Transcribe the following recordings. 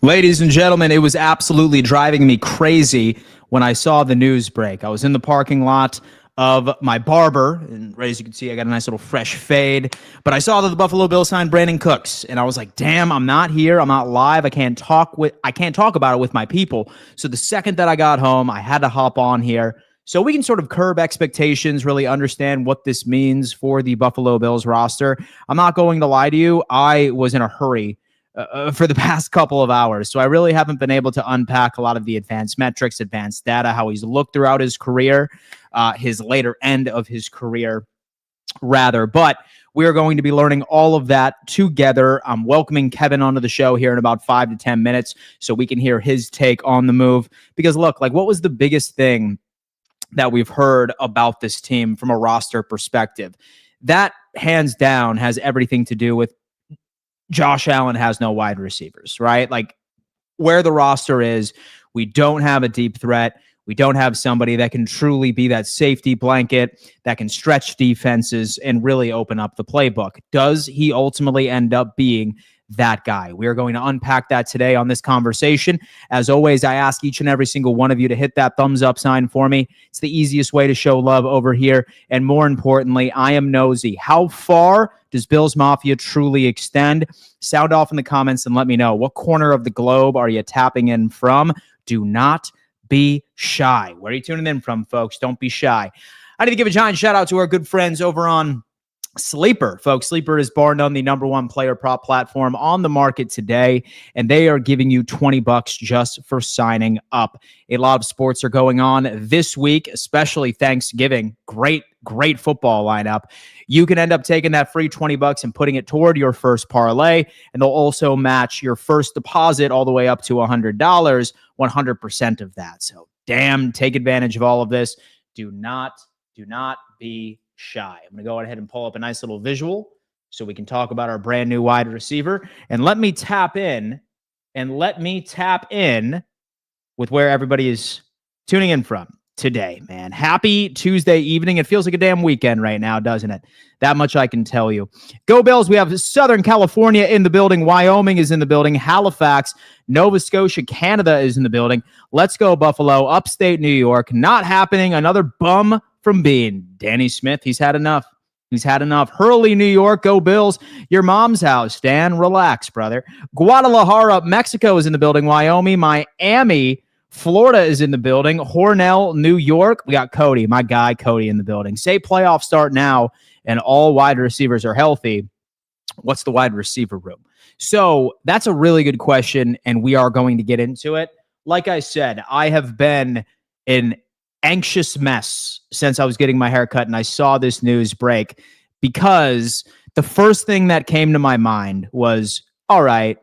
Ladies and gentlemen, it was absolutely driving me crazy when I saw the news break. I was in the parking lot of my barber, and as you can see, I got a nice little fresh fade. But I saw that the Buffalo Bills signed Brandin Cooks, and I was like, "Damn, I'm not here. I'm not live. I can't talk about it with my people." So the second that I got home, I had to hop on here so we can sort of curb expectations, really understand what this means for the Buffalo Bills roster. I'm not going to lie to you. I was in a hurry for the past couple of hours. So I really haven't been able to unpack a lot of the advanced metrics, advanced data, how he's looked throughout his career, his later end of his career, rather. But we are going to be learning all of that together. I'm welcoming Kevin onto the show here in about 5 to 10 minutes so we can hear his take on the move. Because look, like, what was the biggest thing that we've heard about this team from a roster perspective? That hands down has everything to do with Josh Allen has no wide receivers, right? Like, where the roster is, we don't have a deep threat. We don't have somebody that can truly be that safety blanket that can stretch defenses and really open up the playbook. Does he ultimately end up being that guy? We are going to unpack that today on this conversation. As always, I ask each and every single one of you to hit that thumbs up sign for me. It's the easiest way to show love over here. And more importantly, I am nosy. How far does Bills Mafia truly extend? Sound off in the comments and let me know. What corner of the globe are you tapping in from? Do not be shy. Where are you tuning in from, folks? Don't be shy. I need to give a giant shout out to our good friends over on Sleeper, folks. Sleeper is bar none the number one player prop platform on the market today, and they are giving you $20 just for signing up. A lot of sports are going on this week, especially Thanksgiving. Great football lineup. You can end up taking that free $20 and putting it toward your first parlay, and they'll also match your first deposit all the way up to $100, 100% of that. So damn, take advantage of all of this. Do not be shy. I'm going to go ahead and pull up a nice little visual so we can talk about our brand new wide receiver. And let me tap in with where everybody is tuning in from today, man. Happy Tuesday evening. It feels like a damn weekend right now, doesn't it? That much I can tell you. Go Bills. We have Southern California in the building. Wyoming is in the building. Halifax, Nova Scotia, Canada is in the building. Let's go Buffalo. Upstate New York. Not happening. Another bum from Beane. Danny Smith, he's had enough. Hurley, New York, go Bills. Your mom's house, Dan. Relax, brother. Guadalajara, Mexico is in the building. Wyoming, Miami, Florida is in the building. Hornell, New York. We got Cody, my guy Cody, in the building. Say playoff start now and all wide receivers are healthy. What's the wide receiver room? So that's a really good question, and we are going to get into it. Like I said, I have been an anxious mess since I was getting my hair cut and I saw this news break, because the first thing that came to my mind was, all right,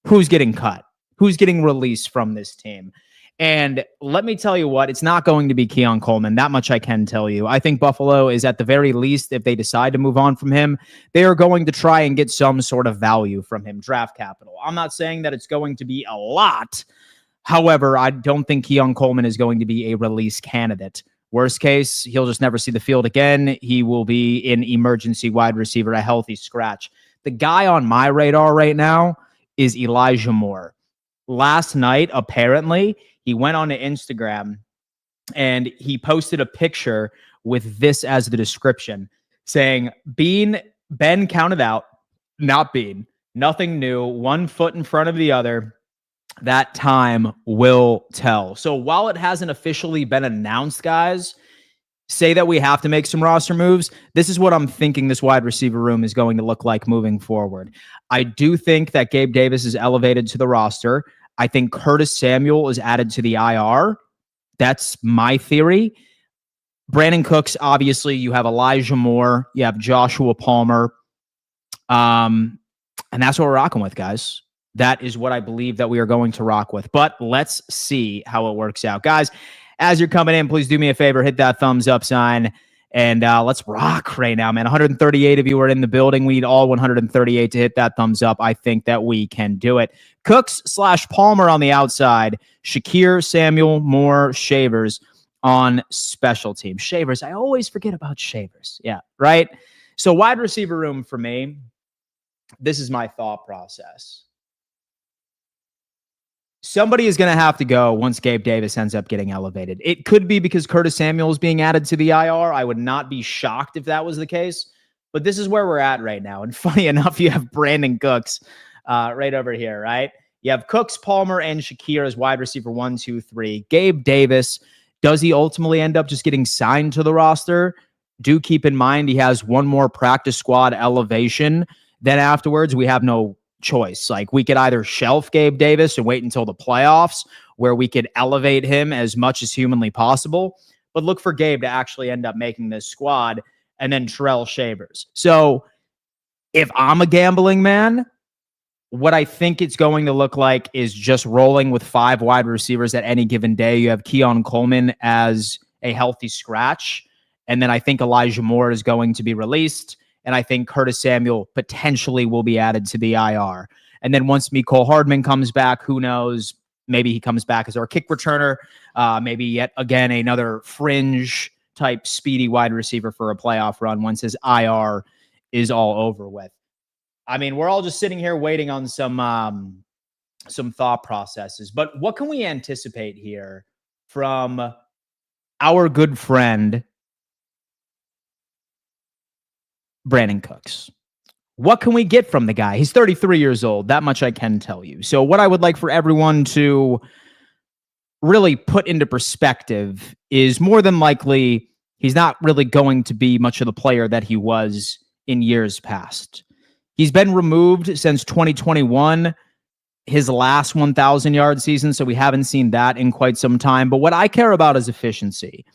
who's getting cut? Who's getting released from this team? And let me tell you what, it's not going to be Keon Coleman. That much I can tell you. I think Buffalo is, at the very least, if they decide to move on from him, they are going to try and get some sort of value from him, draft capital. I'm not saying that it's going to be a lot. However, I don't think Keon Coleman is going to be a release candidate. Worst case, he'll just never see the field again. He will be an emergency wide receiver, a healthy scratch. The guy on my radar right now is Elijah Moore. Last night, apparently, he went on to Instagram and he posted a picture with this as the description, saying, Ben counted out, not Beane. Nothing new, one foot in front of the other. That time will tell. So while it hasn't officially been announced, guys, say that we have to make some roster moves, this is what I'm thinking this wide receiver room is going to look like moving forward. I do think that Gabe Davis is elevated to the roster. I think Curtis Samuel is added to the IR. That's my theory. Brandin Cooks, obviously, you have Elijah Moore, you have Joshua Palmer. And that's what we're rocking with, guys. That is what I believe that we are going to rock with. But let's see how it works out. Guys, as you're coming in, please do me a favor, hit that thumbs up sign, and let's rock right now, man. 138 of you are in the building. We need all 138 to hit that thumbs up. I think that we can do it. Cooks/Palmer on the outside. Shakir, Samuel, Moore, Shavers on special team. Shavers, I always forget about Shavers. Yeah, right? So wide receiver room for me, this is my thought process. somebody is going to have to go once Gabe Davis ends up getting elevated. It could be because Curtis Samuel is being added to the IR. I would not be shocked if that was the case, but this is where we're at right now. And funny enough, you have Brandin Cooks right over here, right? You have Cooks, Palmer, and Shakir as wide receiver 1, 2, 3. Gabe Davis, does he ultimately end up just getting signed to the roster? Do keep in mind he has one more practice squad elevation. Then afterwards, we have no choice. Like, we could either shelf Gabe Davis and wait until the playoffs, where we could elevate him as much as humanly possible, but look for Gabe to actually end up making this squad, and then Terrell Shavers. So if I'm a gambling man, what I think it's going to look like is just rolling with 5 wide receivers at any given day. You have Keon Coleman as a healthy scratch, and then I think Elijah Moore is going to be released, and I think Curtis Samuel potentially will be added to the IR. And then once Mecole Hardman comes back, who knows? Maybe he comes back as our kick returner. Maybe yet again another fringe type speedy wide receiver for a playoff run once his IR is all over with. I mean, we're all just sitting here waiting on some thought processes. But what can we anticipate here from our good friend Brandin Cooks? What can we get from the guy? He's 33 years old. That much I can tell you. So what I would like for everyone to really put into perspective is, more than likely, he's not really going to be much of the player that he was in years past. He's been removed since 2021, his last 1,000-yard season, so we haven't seen that in quite some time. But what I care about is efficiency.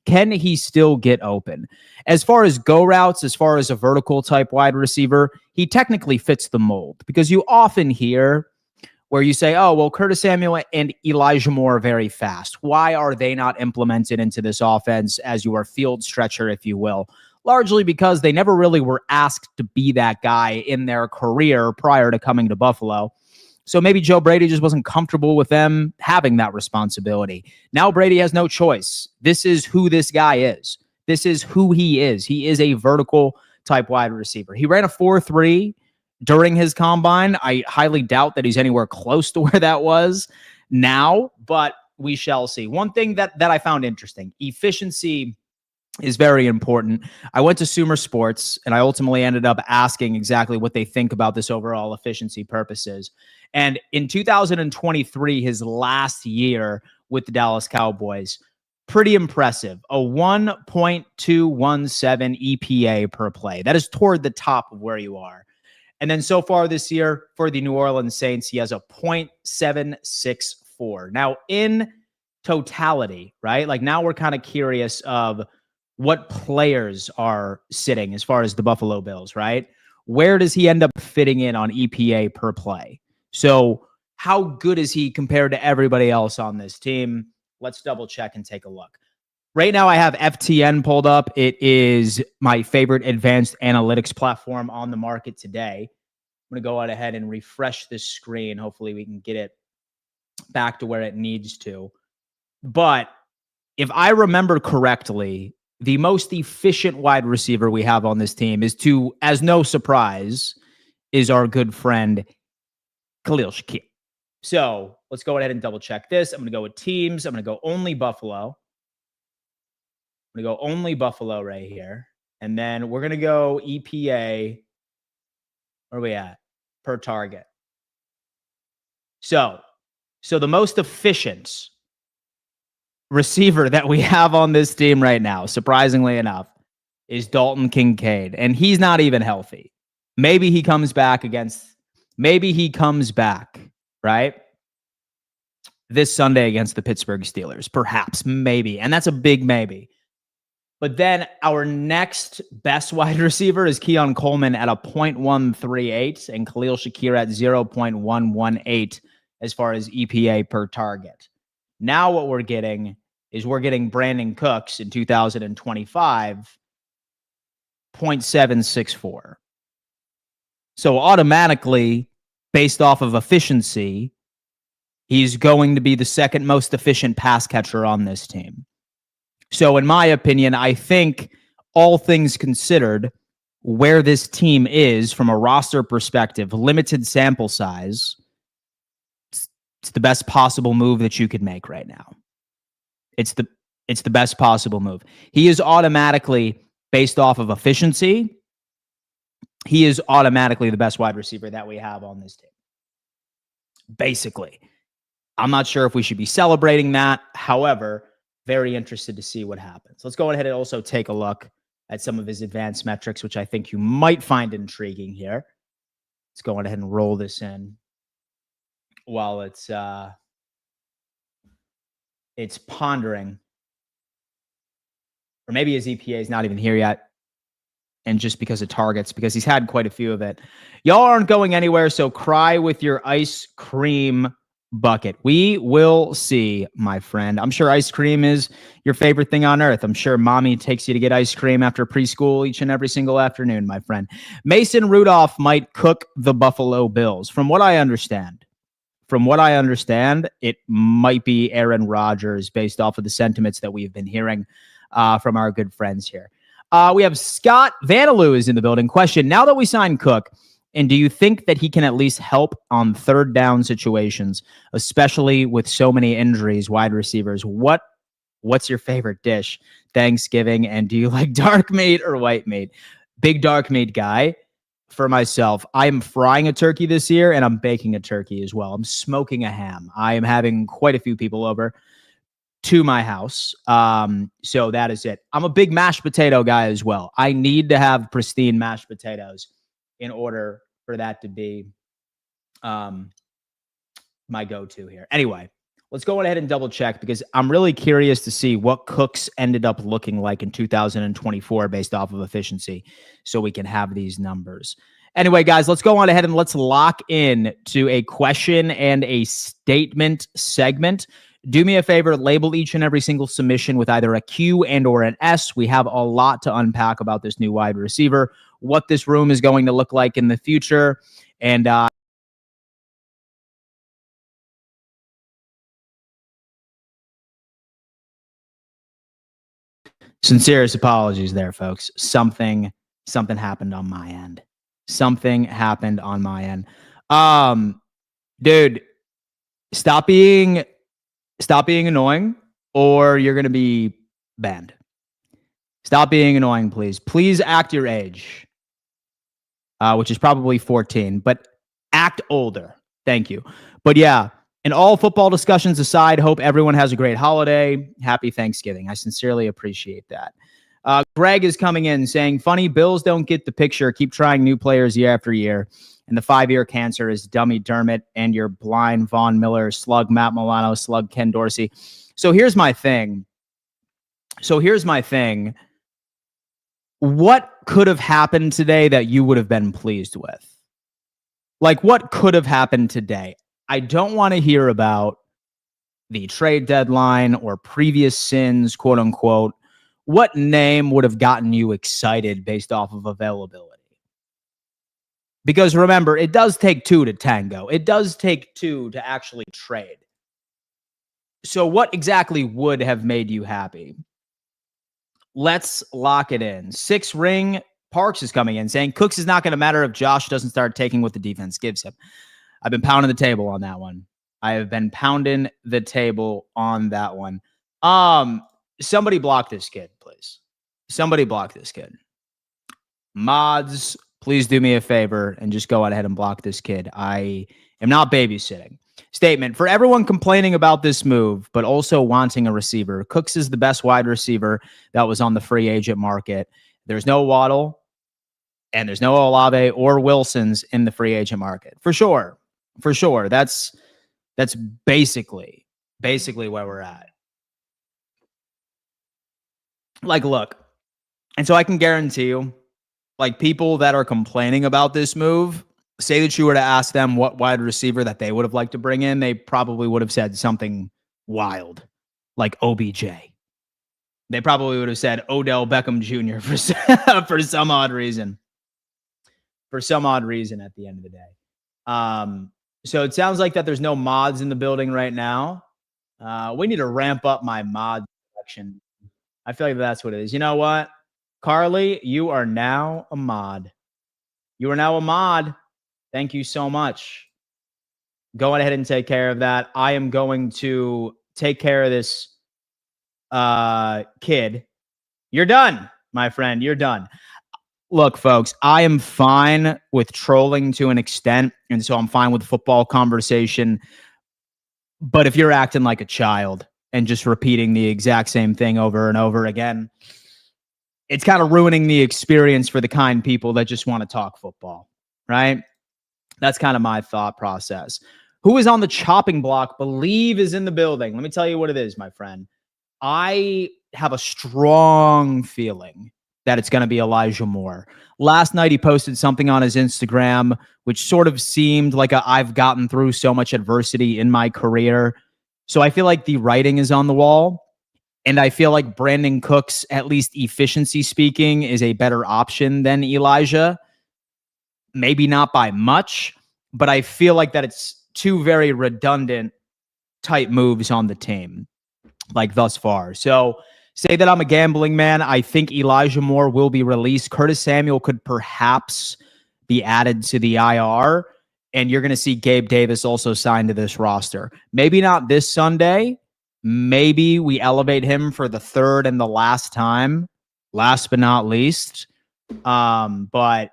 Can he still get open? As far as go routes, as far as a vertical type wide receiver, he technically fits the mold, because you often hear where you say, oh, well, Curtis Samuel and Elijah Moore are very fast. Why are they not implemented into this offense as your field stretcher, if you will? Largely because they never really were asked to be that guy in their career prior to coming to Buffalo. So maybe Joe Brady just wasn't comfortable with them having that responsibility. Now Brady has no choice. This is who this guy is. This is who he is. He is a vertical type wide receiver. He ran a 4.3 during his combine. I highly doubt that he's anywhere close to where that was now, but we shall see. One thing that I found interesting, efficiency is very important. I went to Sumer Sports, and I ultimately ended up asking exactly what they think about this overall efficiency purposes. And in 2023, his last year with the Dallas Cowboys, pretty impressive. A 1.217 EPA per play. That is toward the top of where you are. And then so far this year for the New Orleans Saints, he has a 0.764. Now, in totality, right? Like, now we're kind of curious of what players are sitting as far as the Buffalo Bills, right? Where does he end up fitting in on EPA per play? So how good is he compared to everybody else on this team? Let's double check and take a look. Right now I have FTN pulled up. It is my favorite advanced analytics platform on the market today. I'm going to go ahead and refresh this screen. Hopefully we can get it back to where it needs to. But if I remember correctly, the most efficient wide receiver we have on this team is, as no surprise, is our good friend Khalil Shakir. So let's go ahead and double check this. I'm going to go with teams. I'm going to go only Buffalo. I'm going to go only Buffalo right here. And then we're going to go EPA. Where are we at? Per target. So the most efficient receiver that we have on this team right now, surprisingly enough, is Dalton Kincaid. And he's not even healthy. Maybe he comes back, right? This Sunday against the Pittsburgh Steelers. Perhaps, maybe. And that's a big maybe. But then our next best wide receiver is Keon Coleman at a 0.138 and Khalil Shakir at 0.118 as far as EPA per target. Now what we're getting is Brandin Cooks in 2025, 0.764. So automatically, based off of efficiency, he's going to be the second most efficient pass catcher on this team. So in my opinion, I think all things considered, where this team is from a roster perspective, limited sample size, It's the best possible move that you could make right now. It's the best possible move. He is automatically, based off of efficiency, he is automatically the best wide receiver that we have on this team. Basically. I'm not sure if we should be celebrating that. However, very interested to see what happens. Let's go ahead and also take a look at some of his advanced metrics, which I think you might find intriguing here. Let's go ahead and roll this in while it's pondering. Or maybe his EPA is not even here yet. And just because of targets, because he's had quite a few of it. Y'all aren't going anywhere, so cry with your ice cream bucket. We will see, my friend. I'm sure ice cream is your favorite thing on earth. I'm sure mommy takes you to get ice cream after preschool each and every single afternoon, my friend. Mason Rudolph might cook the Buffalo Bills. From what I understand, it might be Aaron Rodgers based off of the sentiments that we've been hearing from our good friends here. We have Scott Vanaloo is in the building. Question, now that we signed Cook, and do you think that he can at least help on third down situations, especially with so many injuries, wide receivers? What's your favorite dish? Thanksgiving, and do you like dark meat or white meat? Big dark meat guy. For myself, I am frying a turkey this year, and I'm baking a turkey as well. I'm smoking a ham. I am having quite a few people over to my house. So that is it. I'm a big mashed potato guy as well. I need to have pristine mashed potatoes in order for that to be my go-to here. Anyway, let's go ahead and double check because I'm really curious to see what Cooks ended up looking like in 2024 based off of efficiency so we can have these numbers. Anyway, guys, let's go on ahead and let's lock in to a question and a statement segment. Do me a favor, label each and every single submission with either a Q and or an S. We have a lot to unpack about this new wide receiver, what this room is going to look like in the future, and sincerest apologies there, folks. Something happened on my end. Dude, stop being annoying or you're going to be banned. Stop being annoying, please. Please act your age, which is probably 14, but act older. Thank you. But yeah, and all football discussions aside, hope everyone has a great holiday. Happy Thanksgiving. I sincerely appreciate that. Greg is coming in saying, funny, Bills don't get the picture. Keep trying new players year after year. And the 5-year cancer is dummy Dermott and your blind Von Miller, slug Matt Milano, slug Ken Dorsey. So here's my thing. What could have happened today that you would have been pleased with? Like, what could have happened today? I don't want to hear about the trade deadline or previous sins, quote unquote. What name would have gotten you excited based off of availability? Because remember, it does take two to tango. It does take two to actually trade. So what exactly would have made you happy? Let's lock it in. 6 ring. Parks is coming in saying Cooks is not going to matter if Josh doesn't start taking what the defense gives him. I've been pounding the table on that one. Somebody block this kid, please. Somebody block this kid. Mods, please do me a favor and just go ahead and block this kid. I am not babysitting. Statement, for everyone complaining about this move, but also wanting a receiver, Cooks is the best wide receiver that was on the free agent market. There's no Waddle, and there's no Olave or Wilsons in the free agent market. For sure. That's basically where we're at. Like, look, and so I can guarantee you, like, people that are complaining about this move, say that you were to ask them what wide receiver that they would have liked to bring in, they probably would have said something wild, like OBJ. They probably would have said Odell Beckham Jr. for some odd reason. For some odd reason at the end of the day. So it sounds like that there's no mods in the building right now. We need to ramp up my mod selection. I feel like that's what it is. You know what? Carly, you are now a mod. Thank you so much. Go ahead and take care of that. I am going to take care of this kid. You're done, my friend. You're done. Look, folks, I am fine with trolling to an extent, and so I'm fine with football conversation. But if you're acting like a child and just repeating the exact same thing over and over again, it's kind of ruining the experience for the kind people that just want to talk football, right? That's kind of my thought process. Who is on the chopping block? Believe is in the building. Let me tell you what it is, my friend. I have a strong feeling that it's going to be Elijah Moore. Last night, he posted something on his Instagram, which sort of seemed like I've gotten through so much adversity in my career. So I feel like the writing is on the wall. And I feel like Brandin Cooks, at least efficiency speaking, is a better option than Elijah. Maybe not by much, but I feel like that it's two very redundant type moves on the team, like thus far. So say that I'm a gambling man. I think Elijah Moore will be released. Curtis Samuel could perhaps be added to the IR, and you're going to see Gabe Davis also signed to this roster. Maybe not this Sunday. Maybe we elevate him for the third and the last time, last but not least. But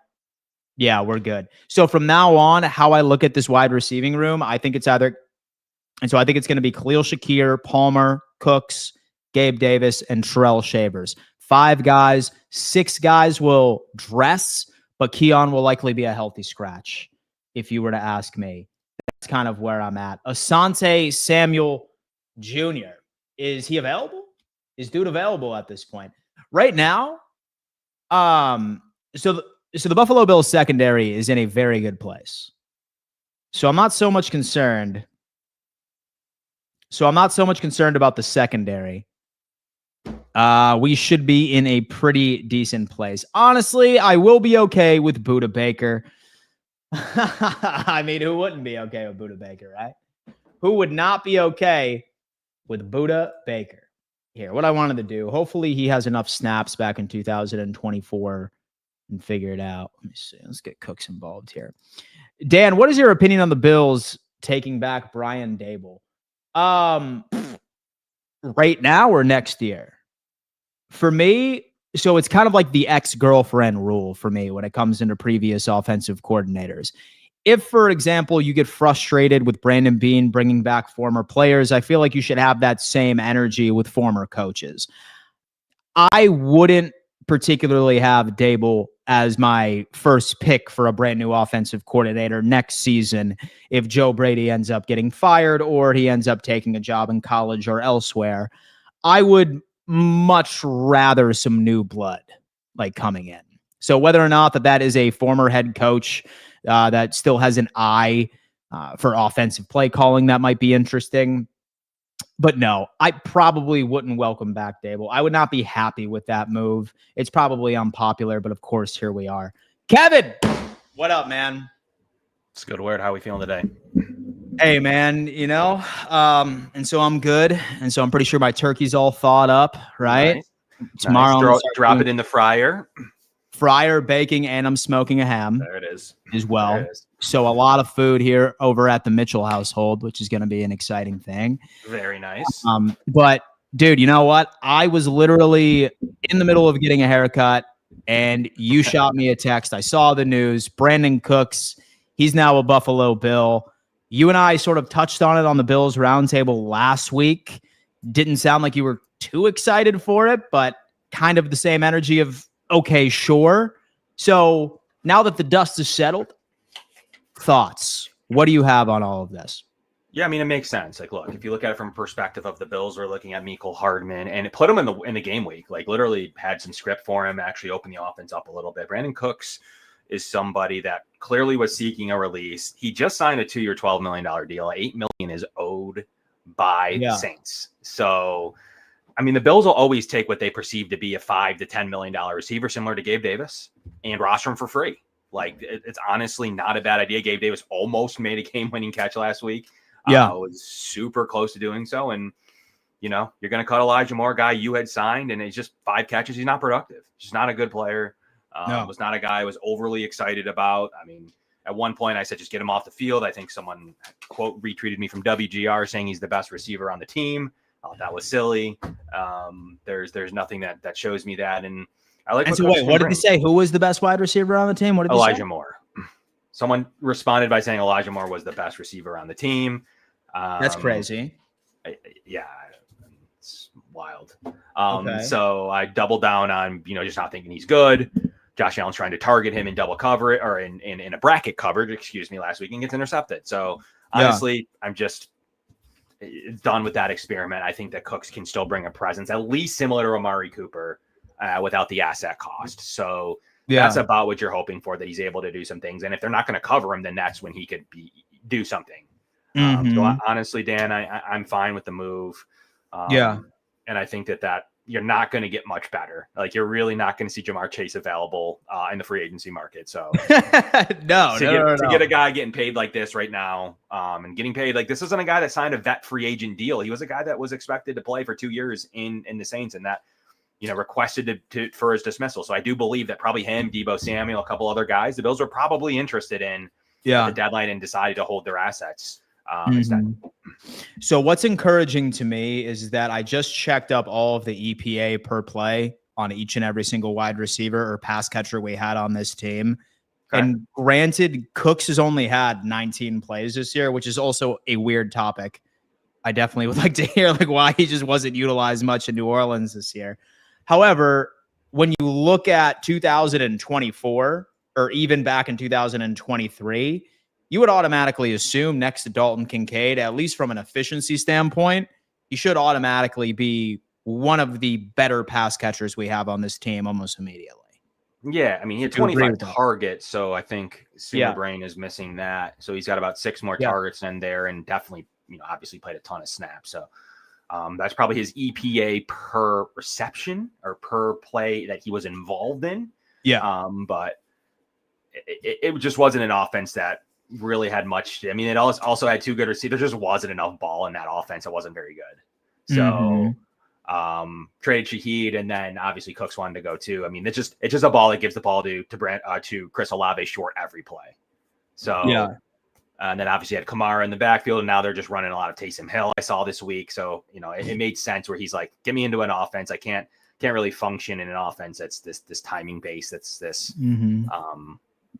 yeah, we're good. So from now on, how I look at this wide receiving room, I think it's going to be Khalil Shakir, Palmer, Cooks, Gabe Davis, and Terrell Shavers. 5 guys, 6 guys will dress, but Keon will likely be a healthy scratch, if you were to ask me. That's kind of where I'm at. Asante Samuel Jr., is he available? Is dude available at this point? Right now, so the Buffalo Bills secondary is in a very good place. So I'm not so much concerned about the secondary. We should be in a pretty decent place. Honestly, I will be okay with Budda Baker. I mean, who wouldn't be okay with Budda Baker, right? Who would not be okay with Budda Baker? Here, what I wanted to do, hopefully he has enough snaps back in 2024 and figure it out. Let me see. Let's get Cooks involved here. Dan, what is your opinion on the Bills taking back Brian Daboll? Right now or next year? For me, so it's kind of like the ex-girlfriend rule for me when it comes into previous offensive coordinators. If, for example, you get frustrated with Brandon Beane bringing back former players, I feel like you should have that same energy with former coaches. I wouldn't particularly have Daboll as my first pick for a brand new offensive coordinator next season if Joe Brady ends up getting fired or he ends up taking a job in college or elsewhere. I would much rather some new blood like coming in. So whether or not that is a former head coach that still has an eye for offensive play calling, that might be interesting. But no, I probably wouldn't welcome back Daboll. I would not be happy with that move. It's probably unpopular, but of course, here we are. Kevin, what up, man? It's good word. How are we feeling today? Hey, man, and so I'm good. And so I'm pretty sure my turkey's all thawed up, right? Nice. Tomorrow, nice. Drop it in the fryer. Fryer, baking, and I'm smoking a ham. There it is. As well. So a lot of food here over at the Mitchell household, which is going to be an exciting thing. Very nice. But dude, you know what? I was literally in the middle of getting a haircut and you shot me a text. I saw the news. Brandin Cooks, he's now a Buffalo Bill. You and I sort of touched on it on the Bills roundtable last week. Didn't sound like you were too excited for it, but kind of the same energy of, okay, sure. So now that the dust is settled, thoughts? What do you have on all of this? Yeah, I mean, it makes sense. Like, look, if you look at it from a perspective of the Bills, we're looking at Mecole Hardman, and it put him in the game week. Like, literally had some script for him, actually opened the offense up a little bit. Brandin Cooks is somebody that clearly was seeking a release. He just signed a 2-year, $12 million deal. $8 million is owed by the Saints. So, I mean, the Bills will always take what they perceive to be a $5 to $10 million receiver, similar to Gabe Davis, and roster him for free. Like, it's honestly not a bad idea. Gabe Davis almost made a game-winning catch last week. Was super close to doing so. And, you're going to cut Elijah Moore, guy you had signed, and it's just 5 catches. He's not productive. He's not a good player. Was not a guy I was overly excited about. I mean, At one point, I said, just get him off the field. I think someone, quote, retweeted me from WGR saying he's the best receiver on the team. That was silly. There's nothing that shows me that. And I like. And so wait, what did he say? Who was the best wide receiver on the team? What did he say? Elijah Moore. Someone responded by saying Elijah Moore was the best receiver on the team. That's crazy. Yeah, it's wild. Okay. So I doubled down on, just not thinking he's good. Josh Allen's trying to target him in double cover or in a bracket coverage, last week, and gets intercepted. So honestly, I'm just done with that experiment. I think that Cooks can still bring a presence, at least similar to Amari Cooper, without the asset cost. So that's about what you're hoping for, that he's able to do some things. And if they're not going to cover him, then that's when he could do something. So honestly, Dan, I'm fine with the move. And I think that you're not going to get much better. Like, you're really not going to see Jamar Chase available in the free agency market. So to get a guy getting paid like this right now, and getting paid like this isn't a guy that signed a vet free agent deal. He was a guy that was expected to play for 2 years in the Saints, and that, requested for his dismissal. So I do believe that probably him, Deebo Samuel, a couple other guys, the Bills were probably interested in the deadline and decided to hold their assets instead. So what's encouraging to me is that I just checked up all of the EPA per play on each and every single wide receiver or pass catcher we had on this team. Okay. And granted, Cooks has only had 19 plays this year, which is also a weird topic. I definitely would like to hear why he just wasn't utilized much in New Orleans this year. However, when you look at 2024 or even back in 2023, you would automatically assume next to Dalton Kincaid, at least from an efficiency standpoint, he should automatically be one of the better pass catchers we have on this team almost immediately. Yeah, I mean, he had 25 targets, so I think Sooner Brain is missing that. So he's got about 6 more targets in there, and definitely, obviously played a ton of snaps. So that's probably his EPA per reception or per play that he was involved in. Yeah. But it just wasn't an offense that really had much. I mean, it also had 2 good receivers. There just wasn't enough ball in that offense. It wasn't very good. So traded Shaheed, and then obviously Cooks wanted to go too. I mean, it's just a ball that gives the ball to Chris Olave short every play. So and then obviously had Kamara in the backfield, and now they're just running a lot of Taysom Hill I saw this week. So, it made sense where he's like, get me into an offense. I can't really function in an offense that's this timing base, that's this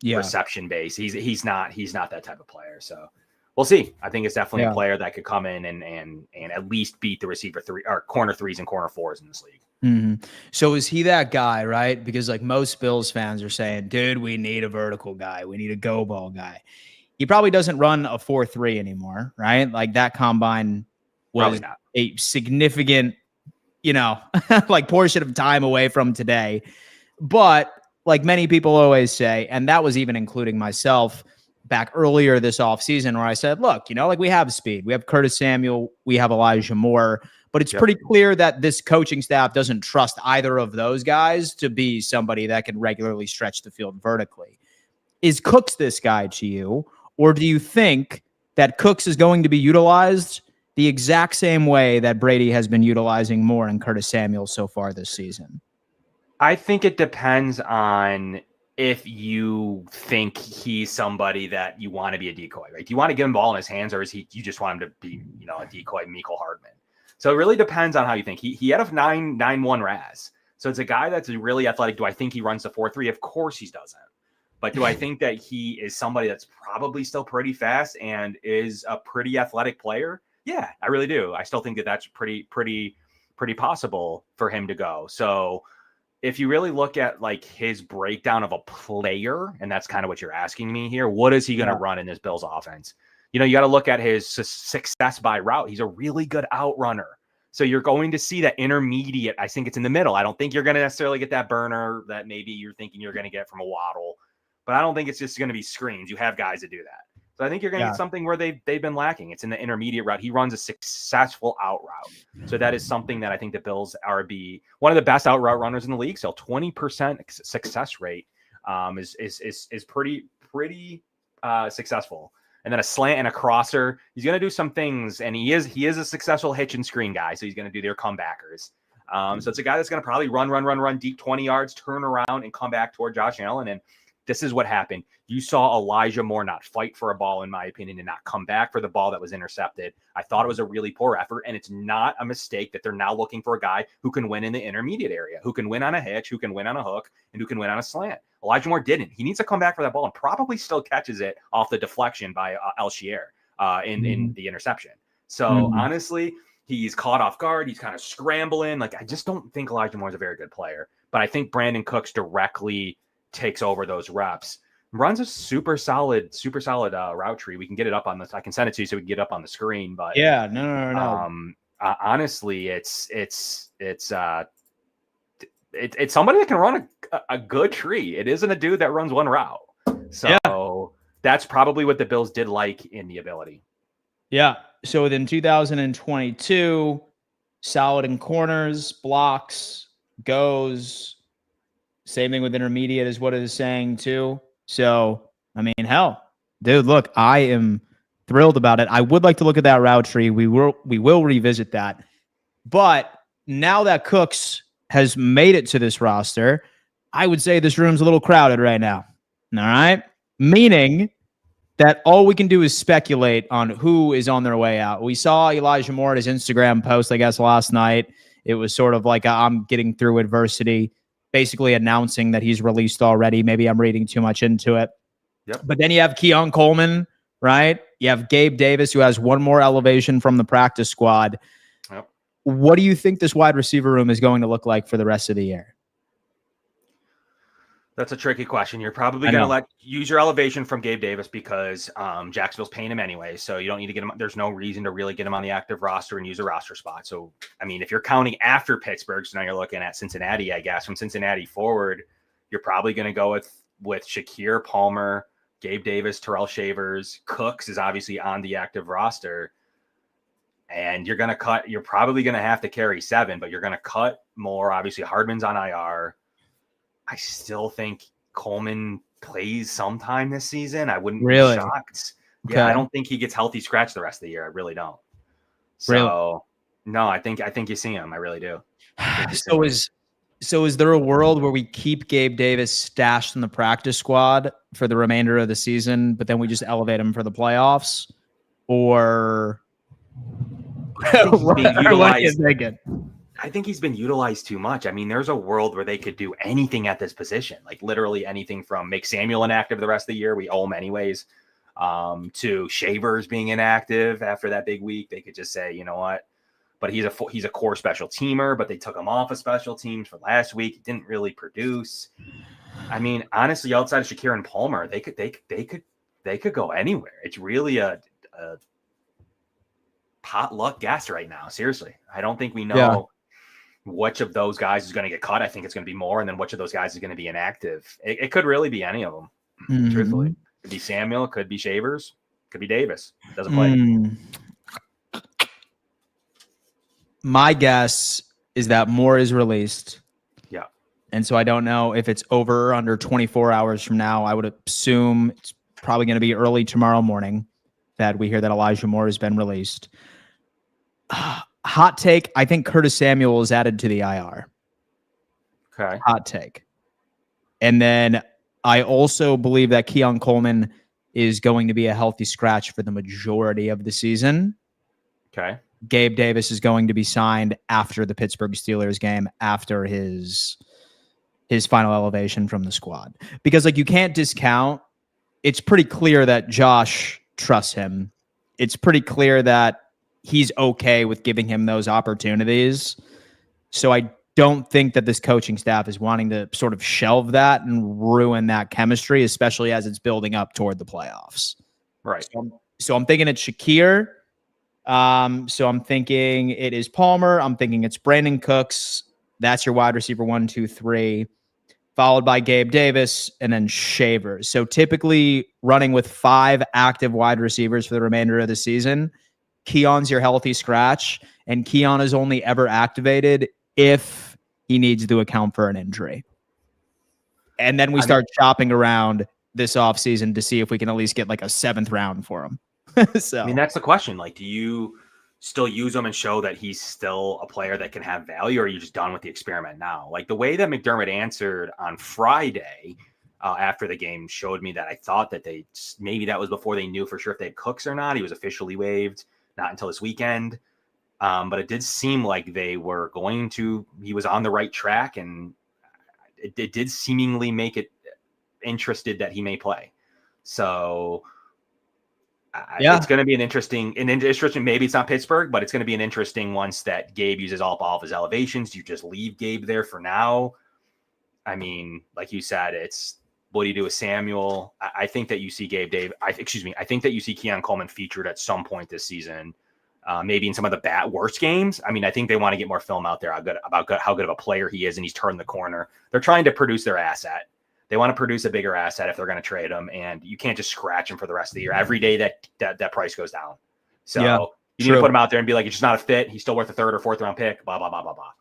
reception base. He's not that type of player. So we'll see. I think it's definitely a player that could come in and at least beat the receiver 3 or corner 3s and corner 4s in this league. So is he that guy, right? Because most Bills fans are saying, dude, we need a vertical guy. We need a go ball guy. He probably doesn't run a 4.3 anymore, right? Like, that combine was a significant, portion of time away from today. But like many people always say, and that was even including myself back earlier this offseason, where I said, look, we have speed. We have Curtis Samuel. We have Elijah Moore. But it's pretty clear that this coaching staff doesn't trust either of those guys to be somebody that can regularly stretch the field vertically. Is Cooks this guy to you? Or do you think that Cooks is going to be utilized the exact same way that Brady has been utilizing Moore and Curtis Samuel so far this season? I think it depends on if you think he's somebody that you want to be a decoy, right? Do you want to get him ball in his hands, or you just want him to be, a decoy Mecole Hardman? So it really depends on how you think. He had a 9.91 RAS. So it's a guy that's really athletic. Do I think he runs the 4.3? Of course he doesn't. But do I think that he is somebody that's probably still pretty fast and is a pretty athletic player? Yeah, I really do. I still think that that's pretty possible for him to go. So if you really look at his breakdown of a player, and that's kind of what you're asking me here, what is he going to run in this Bills offense? You got to look at his success by route. He's a really good out runner. So you're going to see that intermediate. I think it's in the middle. I don't think you're going to necessarily get that burner that maybe you're thinking you're going to get from a Waddle. But I don't think it's just going to be screens. You have guys that do that. So I think you're going to get something where they've been lacking. It's in the intermediate route. He runs a successful out route. So that is something that I think the Bills are one of the best out route runners in the league. So 20% success rate is pretty successful. And then a slant and a crosser. He's going to do some things, and he is a successful hitch and screen guy. So he's going to do their comebackers. So it's a guy that's going to probably run deep 20 yards, turn around, and come back toward Josh Allen and this is what happened. You saw Elijah Moore not fight for a ball, in my opinion, and not come back for the ball that was intercepted. I thought it was a really poor effort, and it's not a mistake that they're now looking for a guy who can win in the intermediate area, who can win on a hitch, who can win on a hook, and who can win on a slant. Elijah Moore didn't. He needs to come back for that ball and probably still catches it off the deflection by Elshier in the interception. So honestly, he's caught off guard. He's kind of scrambling. Like, I just don't think Elijah Moore is a very good player, but I think Brandin Cooks directly takes over those reps. Runs a super solid route tree. We can get it up on this. I can send it to you so we can get it up on the screen. But yeah, no. Honestly, it's somebody that can run a good tree. It isn't a dude that runs one route. So that's probably what the Bills did like in the ability. Yeah. So within 2022, solid in corners, blocks, goes. Same thing with intermediate is what it is saying too. So, I mean, hell, dude, look, I am thrilled about it. I would like to look at that route tree. We will revisit that. But now that Cooks has made it to this roster, I would say this room's a little crowded right now. All right? Meaning that all we can do is speculate on who is on their way out. We saw Elijah Moore at his Instagram post, I guess, last night. It was sort of like I'm getting through adversity, basically announcing that he's released already. Maybe I'm reading too much into it. Yep. But then you have Keon Coleman, right? You have Gabe Davis, who has one more elevation from the practice squad. Yep. What do you think this wide receiver room is going to look like for the rest of the year? That's a tricky question. You're probably going to use your elevation from Gabe Davis because Jacksonville's paying him anyway. So you don't need to get him. There's no reason to really get him on the active roster and use a roster spot. So, I mean, if you're counting after Pittsburgh, so now you're looking at Cincinnati, I guess. From Cincinnati forward, you're probably going to go with Shakir, Palmer, Gabe Davis, Terrell Shavers. Cooks is obviously on the active roster. And you're probably going to have to carry 7, but you're going to cut more. Obviously, Hardman's on IR. I still think Coleman plays sometime this season. I wouldn't be shocked. Okay. Yeah, I don't think he gets healthy scratch the rest of the year. I really don't. So, no, I think you see him. I really do. So is there a world where we keep Gabe Davis stashed in the practice squad for the remainder of the season, but then we just elevate him for the playoffs? Or what are you thinking? I think he's been utilized too much. I mean, there's a world where they could do anything at this position, like literally anything from make Samuel inactive the rest of the year. We owe him anyways. To Shavers being inactive after that big week. They could just say, you know what? But he's a core special teamer, but they took him off of special teams for last week. He didn't really produce. I mean, honestly, outside of Shakir and Palmer, they could go anywhere. It's really a potluck guess right now. Seriously. I don't think we know which of those guys is going to get cut. I think it's going to be more, and then which of those guys is going to be inactive. It could really be any of them, truthfully. Could be Samuel, could be Shavers, could be Davis. Doesn't play. My guess is that Moore is released. Yeah. And so I don't know if it's over or under 24 hours from now. I would assume it's probably going to be early tomorrow morning that we hear that Elijah Moore has been released. Hot take, I think Curtis Samuel is added to the IR. Okay. Hot take. And then I also believe that Keon Coleman is going to be a healthy scratch for the majority of the season. Okay. Gabe Davis is going to be signed after the Pittsburgh Steelers game, after his final elevation from the squad. Because like you can't discount, it's pretty clear that Josh trusts him. It's pretty clear that he's okay with giving him those opportunities. So I don't think that this coaching staff is wanting to sort of shelve that and ruin that chemistry, especially as it's building up toward the playoffs. Right. So I'm thinking it's Shakir. So I'm thinking it is Palmer. I'm thinking it's Brandin Cooks. That's your wide receiver 1, 2, 3, followed by Gabe Davis and then Shavers. So typically running with 5 active wide receivers for the remainder of the season. Keon's your healthy scratch, and Keon is only ever activated if he needs to account for an injury. And then we start shopping around this offseason to see if we can at least get like a 7th round for him. So I mean, that's the question. Like, do you still use him and show that he's still a player that can have value, or are you just done with the experiment now? Like the way that McDermott answered on Friday, after the game showed me that I thought that maybe that was before they knew for sure if they had Cooks or not. He was officially waived, not until this weekend. But it did seem like he was on the right track, and it did seemingly make it interested that he may play. So it's going to be an interesting, maybe it's not Pittsburgh, but it's going to be an interesting once that Gabe uses all of his elevations. You just leave Gabe there for now. I mean, like you said, it's what do you do with Samuel? I think that you see I think that you see Keon Coleman featured at some point this season, maybe in some of the worst games. I mean, I think they want to get more film out there about how good of a player he is, and he's turned the corner. They're trying to produce their asset. They want to produce a bigger asset if they're going to trade him, and you can't just scratch him for the rest of the year. Every day that price goes down. So you need to put him out there and be like, it's just not a fit. He's still worth a 3rd or 4th round pick, blah, blah, blah, blah, blah.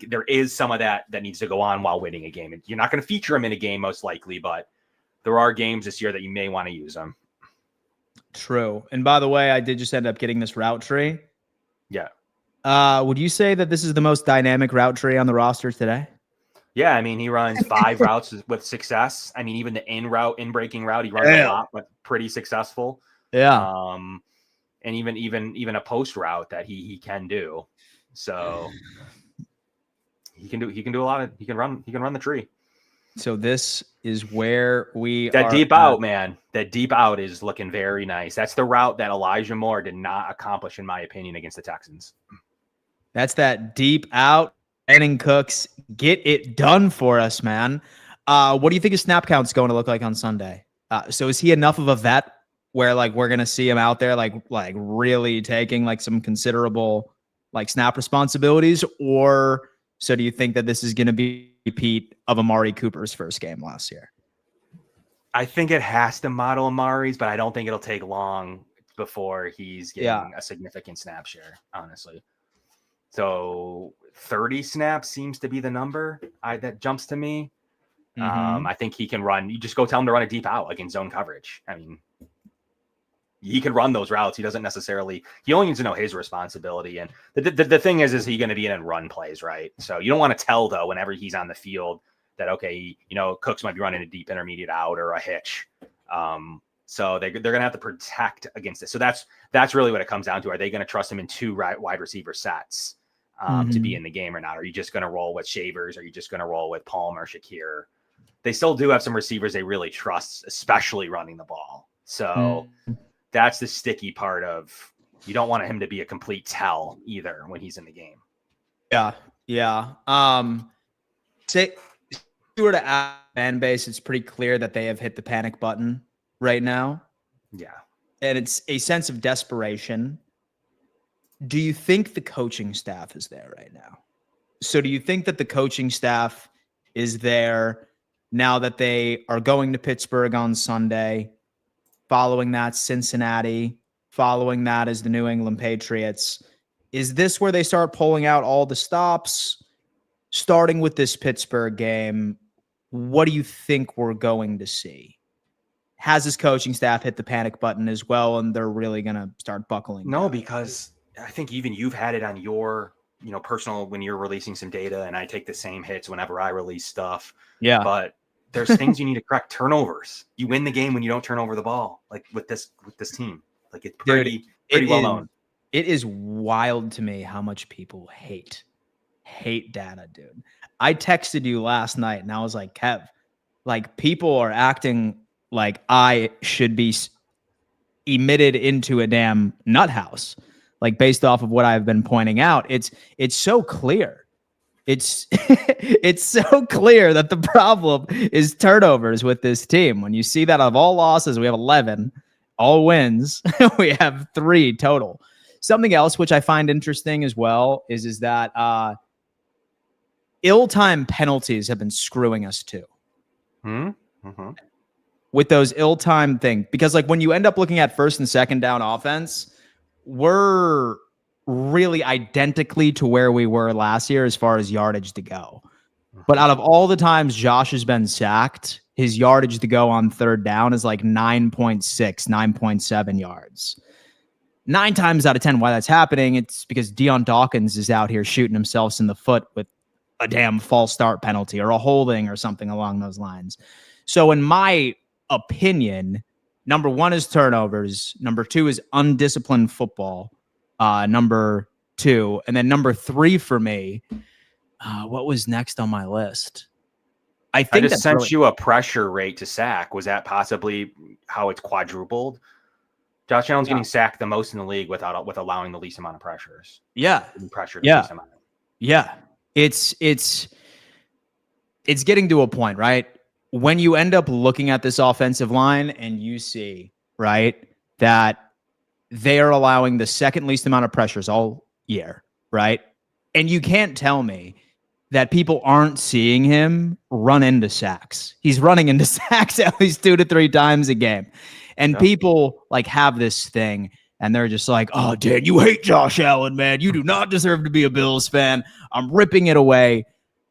There is some of that needs to go on while winning a game. And you're not going to feature him in a game most likely, but there are games this year that you may want to use him. True. And by the way, I did just end up getting this route tree. Yeah. Would you say that this is the most dynamic route tree on the roster today? Yeah, I mean, he runs 5 routes with success. I mean, even the in-breaking route, he runs a lot, but pretty successful. Yeah. And even a post route that he can do. So he can do a lot of, he can run the tree. So this is where that deep out, man. That deep out is looking very nice. That's the route that Elijah Moore did not accomplish, in my opinion, against the Texans. That's that deep out. Brandin Cooks, get it done for us, man. What do you think his snap count's going to look like on Sunday? So is he enough of a vet where we're going to see him out there like really taking some considerable snap responsibilities? Or so do you think that this is going to be a repeat of Amari Cooper's first game last year? I think it has to model Amari's, but I don't think it'll take long before he's getting a significant snap share, honestly. So 30 snaps seems to be the number that jumps to me. I think he can run. You just go tell him to run a deep out in zone coverage. I mean, he can run those routes. He doesn't necessarily. He only needs to know his responsibility. And the thing is he going to be in run plays, right? So you don't want to tell though whenever he's on the field that Cooks might be running a deep intermediate out or a hitch. So they're going to have to protect against it. So that's really what it comes down to. Are they going to trust him in 2 wide receiver sets? To be in the game or not? Are you just going to roll with Shavers? Are you just going to roll with Palmer, Shakir? They still do have some receivers they really trust, especially running the ball. So that's the sticky part of, you don't want him to be a complete tell either when he's in the game. Yeah. Yeah. Say if you were to add fan base, it's pretty clear that they have hit the panic button right now. Yeah. And it's a sense of desperation. Do you think the coaching staff is there right now? So do you think that the coaching staff is there now that they are going to Pittsburgh on Sunday, following that Cincinnati, following that is the New England Patriots? Is this where they start pulling out all the stops, starting with this Pittsburgh game? What do you think we're going to see? Has this coaching staff hit the panic button as well, and they're really going to start buckling down? No, because I think even you've had it on your, personal, when you're releasing some data, and I take the same hits whenever I release stuff. Yeah. But there's things you need to correct. Turnovers. You win the game when you don't turn over the ball, with this team. It's pretty well known. It is wild to me how much people hate data, dude. I texted you last night and I was like, Kev, people are acting like I should be emitted into a damn nut house. Based off of what I've been pointing out, it's so clear. It's so clear that the problem is turnovers with this team. When you see that of all losses, we have 11, all wins, we have 3 total. Something else which I find interesting as well is that ill-timed penalties have been screwing us too. With those ill-timed things, because when you end up looking at first and second down offense, we're really identically to where we were last year as far as yardage to go. But out of all the times Josh has been sacked, his yardage to go on third down is 9.6, 9.7 yards. 9 times out of 10, why that's happening, it's because Deion Dawkins is out here shooting himself in the foot with a damn false start penalty or a holding or something along those lines. So in my opinion, number one is turnovers. Number two is undisciplined football. Number two. And then number three for me, what was next on my list? I think I just sent really, you a pressure rate to sack. Was that possibly how it's quadrupled? Josh Allen's getting sacked the most in the league with allowing the least amount of pressures. Yeah. Pressure the least amount. Yeah. It's getting to a point, right? When you end up looking at this offensive line and you see, right, that they are allowing the second least amount of pressures all year, right? And you can't tell me that people aren't seeing him run into sacks. He's running into sacks at least 2 to 3 times a game. And people like have this thing and they're just like, oh, Dan, you hate Josh Allen, man. You do not deserve to be a Bills fan. I'm ripping it away.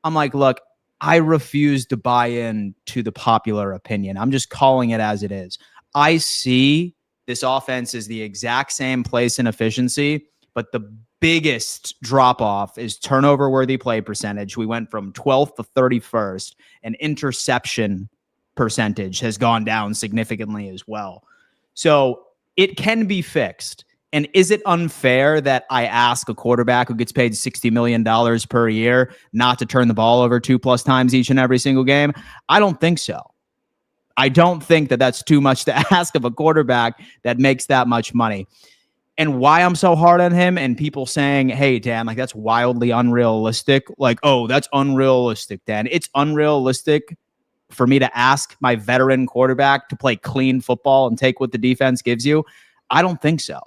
I'm like, look, I refuse to buy in to the popular opinion. I'm just calling it as it is. I see this offense is the exact same place in efficiency, but the biggest drop-off is turnover-worthy play percentage. We went from 12th to 31st, and interception percentage has gone down significantly as well. So it can be fixed. And is it unfair that I ask a quarterback who gets paid $60 million per year not to turn the ball over 2+ times each and every single game? I don't think so. I don't think that that's too much to ask of a quarterback that makes that much money. And why I'm so hard on him and people saying, hey, Dan, like that's wildly unrealistic. Like, oh, that's unrealistic, Dan. It's unrealistic for me to ask my veteran quarterback to play clean football and take what the defense gives you. I don't think so.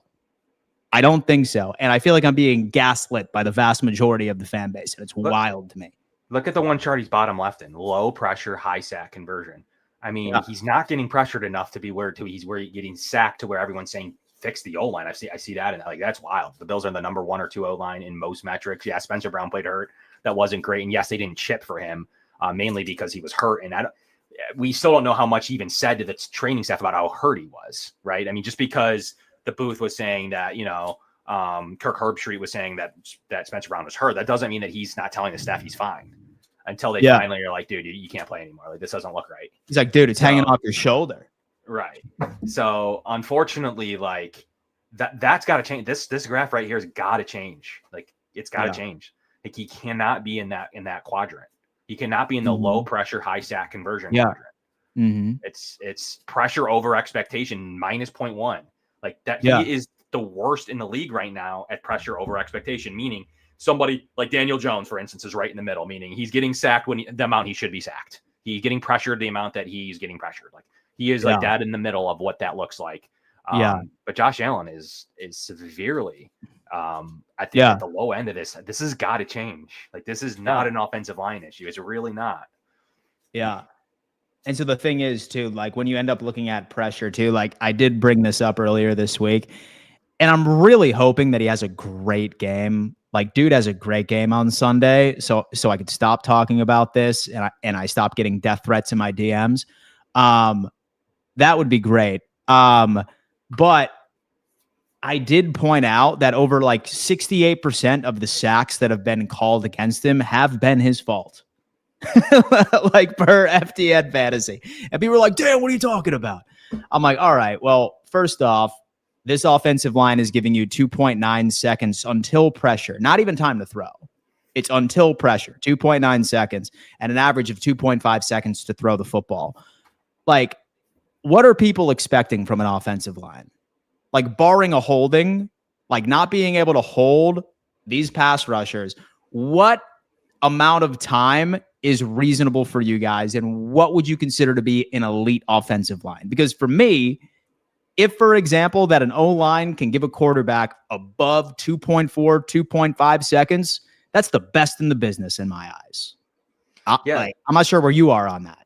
I don't think so. And I feel like I'm being gaslit by the vast majority of the fan base. And it's wild to me. Look at the one chart he's bottom left in. Low pressure, high sack conversion. I mean, he's not getting pressured enough to be where he's getting sacked to where everyone's saying fix the O-line. I see that, and like that's wild. The Bills are the number 1 or 2 O-line in most metrics. Yeah, Spencer Brown played hurt. That wasn't great. And yes, they didn't chip for him, mainly because he was hurt. And we still don't know how much he even said to the training staff about how hurt he was, right? I mean, just because the booth was saying that, Kirk Herbstreit was saying that Spencer Brown was hurt, that doesn't mean that he's not telling the staff he's fine until they finally are like, dude, you can't play anymore. Like, this doesn't look right. He's like, dude, it's hanging off your shoulder. Right. So unfortunately, like that's got to change. This graph right here has got to change. Like it's got to change. Like he cannot be in that quadrant. He cannot be in the low pressure, high sack conversion quadrant. Mm-hmm. It's pressure over expectation minus 0.1. Like that, he is the worst in the league right now at pressure over expectation, meaning somebody like Daniel Jones, for instance, is right in the middle, meaning he's getting sacked the amount he should be sacked. He's getting pressured the amount that he's getting pressured. Like he is like that in the middle of what that looks like. But Josh Allen is severely at the low end of this. This has got to change. Like this is not an offensive line issue. It's really not. Yeah. And so the thing is too, like when you end up looking at pressure too, like I did bring this up earlier this week, and I'm really hoping that he has a great game. Like dude has a great game on Sunday. So I could stop talking about this and I stop getting death threats in my DMs. That would be great. But I did point out that over like 68% of the sacks that have been called against him have been his fault. Like per FTN fantasy. And people were like, damn, what are you talking about? I'm like, all right, well, first off, this offensive line is giving you 2.9 seconds until pressure, not even time to throw. It's until pressure, 2.9 seconds, and an average of 2.5 seconds to throw the football. Like, what are people expecting from an offensive line? Like, barring a holding, like not being able to hold these pass rushers, what amount of time is reasonable for you guys? And what would you consider to be an elite offensive line? Because for me, if, for example, that an O-line can give a quarterback above 2.4, 2.5 seconds, that's the best in the business in my eyes. I'm not sure where you are on that.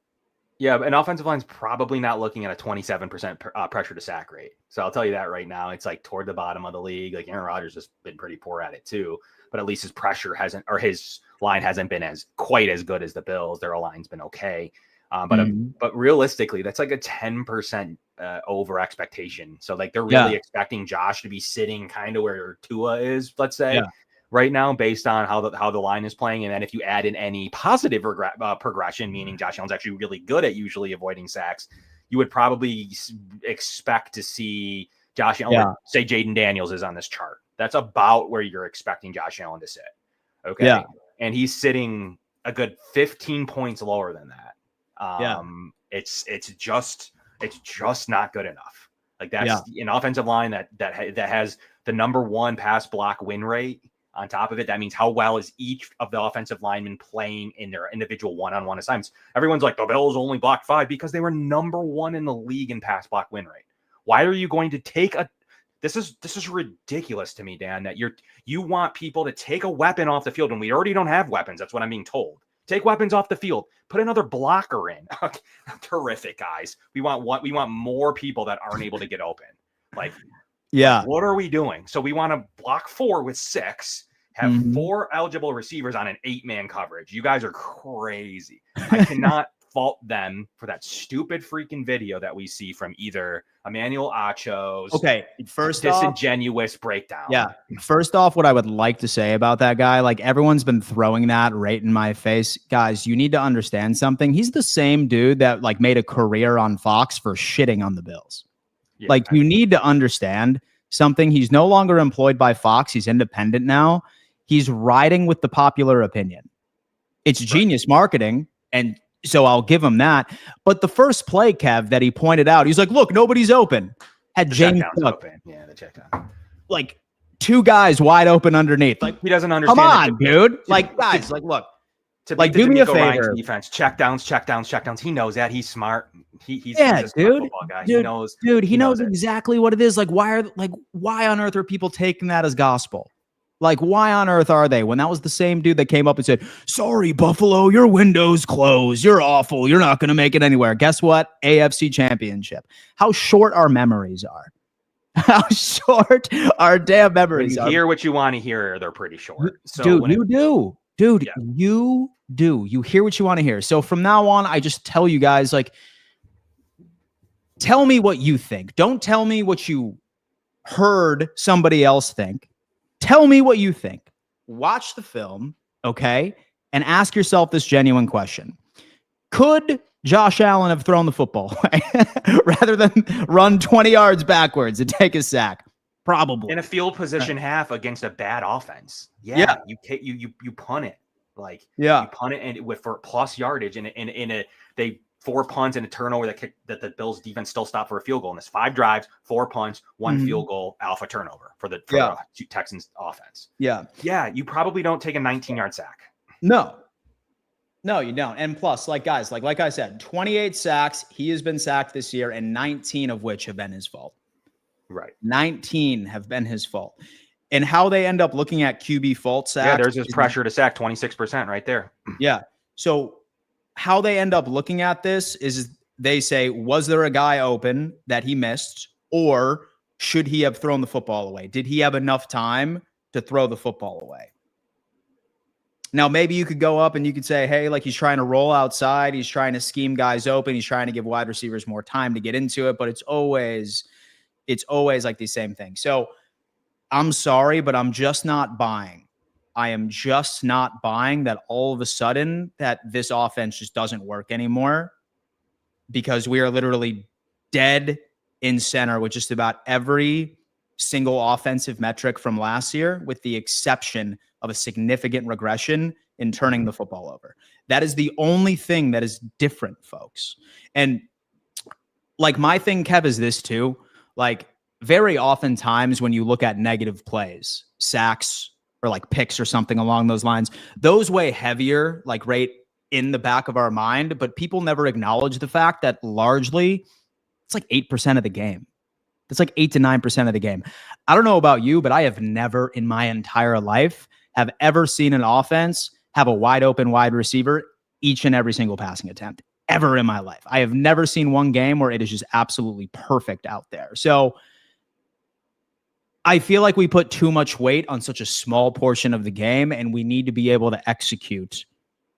Yeah, an offensive line's probably not looking at a 27% pressure to sack rate. So I'll tell you that right now. It's like toward the bottom of the league. Like Aaron Rodgers has been pretty poor at it too, but at least his pressure his line hasn't been quite as good as the Bills. Their line's been okay. But realistically, that's like a 10% over expectation. So like they're really expecting Josh to be sitting kind of where Tua is, let's say. right now based on how the line is playing. And then if you add in any positive progression, meaning Josh Allen's actually really good at usually avoiding sacks, you would probably expect to see Josh Allen, say Jaden Daniels is on this chart. That's about where you're expecting Josh Allen to sit. Okay. Yeah. And he's sitting a good 15 points lower than that. It's just not good enough. Like that's an offensive line that has the number 1 pass block win rate. On top of it, that means how well is each of the offensive linemen playing in their individual one-on-one assignments. Everyone's like, the Bills only blocked 5 because they were number 1 in the league in pass block win rate. Why are you going to take this is ridiculous to me, Dan, that you want people to take a weapon off the field when we already don't have weapons. That's what I'm being told. Take weapons off the field, put another blocker in. Terrific, guys. We want more people that aren't able to get open. Like, what are we doing? So we want to block 4 with 6, have 4 eligible receivers on an 8-man coverage. You guys are crazy. I cannot fault them for that stupid freaking video that we see from either Emmanuel Acho's disingenuous breakdown. Yeah. First off, what I would like to say about that guy, like everyone's been throwing that right in my face. Guys, you need to understand something. He's the same dude that like made a career on Fox for shitting on the Bills. Yeah, like you need to understand something. He's no longer employed by Fox. He's independent now. He's riding with the popular opinion. It's genius marketing. And so I'll give him that. But the first play, Kev, that he pointed out, he's like, look, nobody's open. Had James Cook. Yeah, the check down. Like 2 guys wide open underneath. Like he doesn't understand. Come on, dude. Like guys, like look. Like do me a favor. Defense, check downs. He knows that. He's smart. He's a football guy. He knows. Dude, he knows exactly what it is. Like why on earth are people taking that as gospel? Like, why on earth are they? When that was the same dude that came up and said, sorry, Buffalo, your window's closed. You're awful. You're not going to make it anywhere. Guess what? AFC Championship. How short our memories are. How short our damn memories are. You hear what you want to hear. They're pretty short. So dude, you do. Dude, you do. You hear what you want to hear. So from now on, I just tell you guys, like, tell me what you think. Don't tell me what you heard somebody else think. Tell me what you think. Watch the film, okay? And ask yourself this genuine question. Could Josh Allen have thrown the football away rather than run 20 yards backwards and take a sack? Probably. In a field position half against a bad offense. Yeah. You punt it. Like, you punt it and for plus yardage in they 4 punts and a turnover that the Bills defense still stopped for a field goal. And it's 5 drives, 4 punts, 1 field goal, alpha turnover for the Texans offense. Yeah. You probably don't take a 19-yard sack. No, you don't. And plus, like guys, like I said, 28 sacks. He has been sacked this year, and 19 of which have been his fault. Right. 19 have been his fault. And how they end up looking at QB fault sacks. Yeah, there's his pressure to sack, 26% right there. Yeah. So how they end up looking at this is they say, was there a guy open that he missed, or should he have thrown the football away? Did he have enough time to throw the football away? Now, maybe you could go up and you could say, hey, like he's trying to roll outside. He's trying to scheme guys open. He's trying to give wide receivers more time to get into it. But it's always like the same thing. So I'm sorry, but I'm just not buying. I am just not buying that all of a sudden that this offense just doesn't work anymore, because we are literally dead in center with just about every single offensive metric from last year, with the exception of a significant regression in turning the football over. That is the only thing that is different, folks. And like my thing, Kev, is this too. Like very oftentimes when you look at negative plays, sacks, or like picks or something along those lines, those weigh heavier, like right in the back of our mind, but people never acknowledge the fact that largely it's like 8% of the game. It's like 8 to 9% of the game. I don't know about you, but I have never in my entire life have ever seen an offense have a wide open wide receiver each and every single passing attempt ever in my life. I have never seen one game where it is just absolutely perfect out there. So I feel like we put too much weight on such a small portion of the game, and we need to be able to execute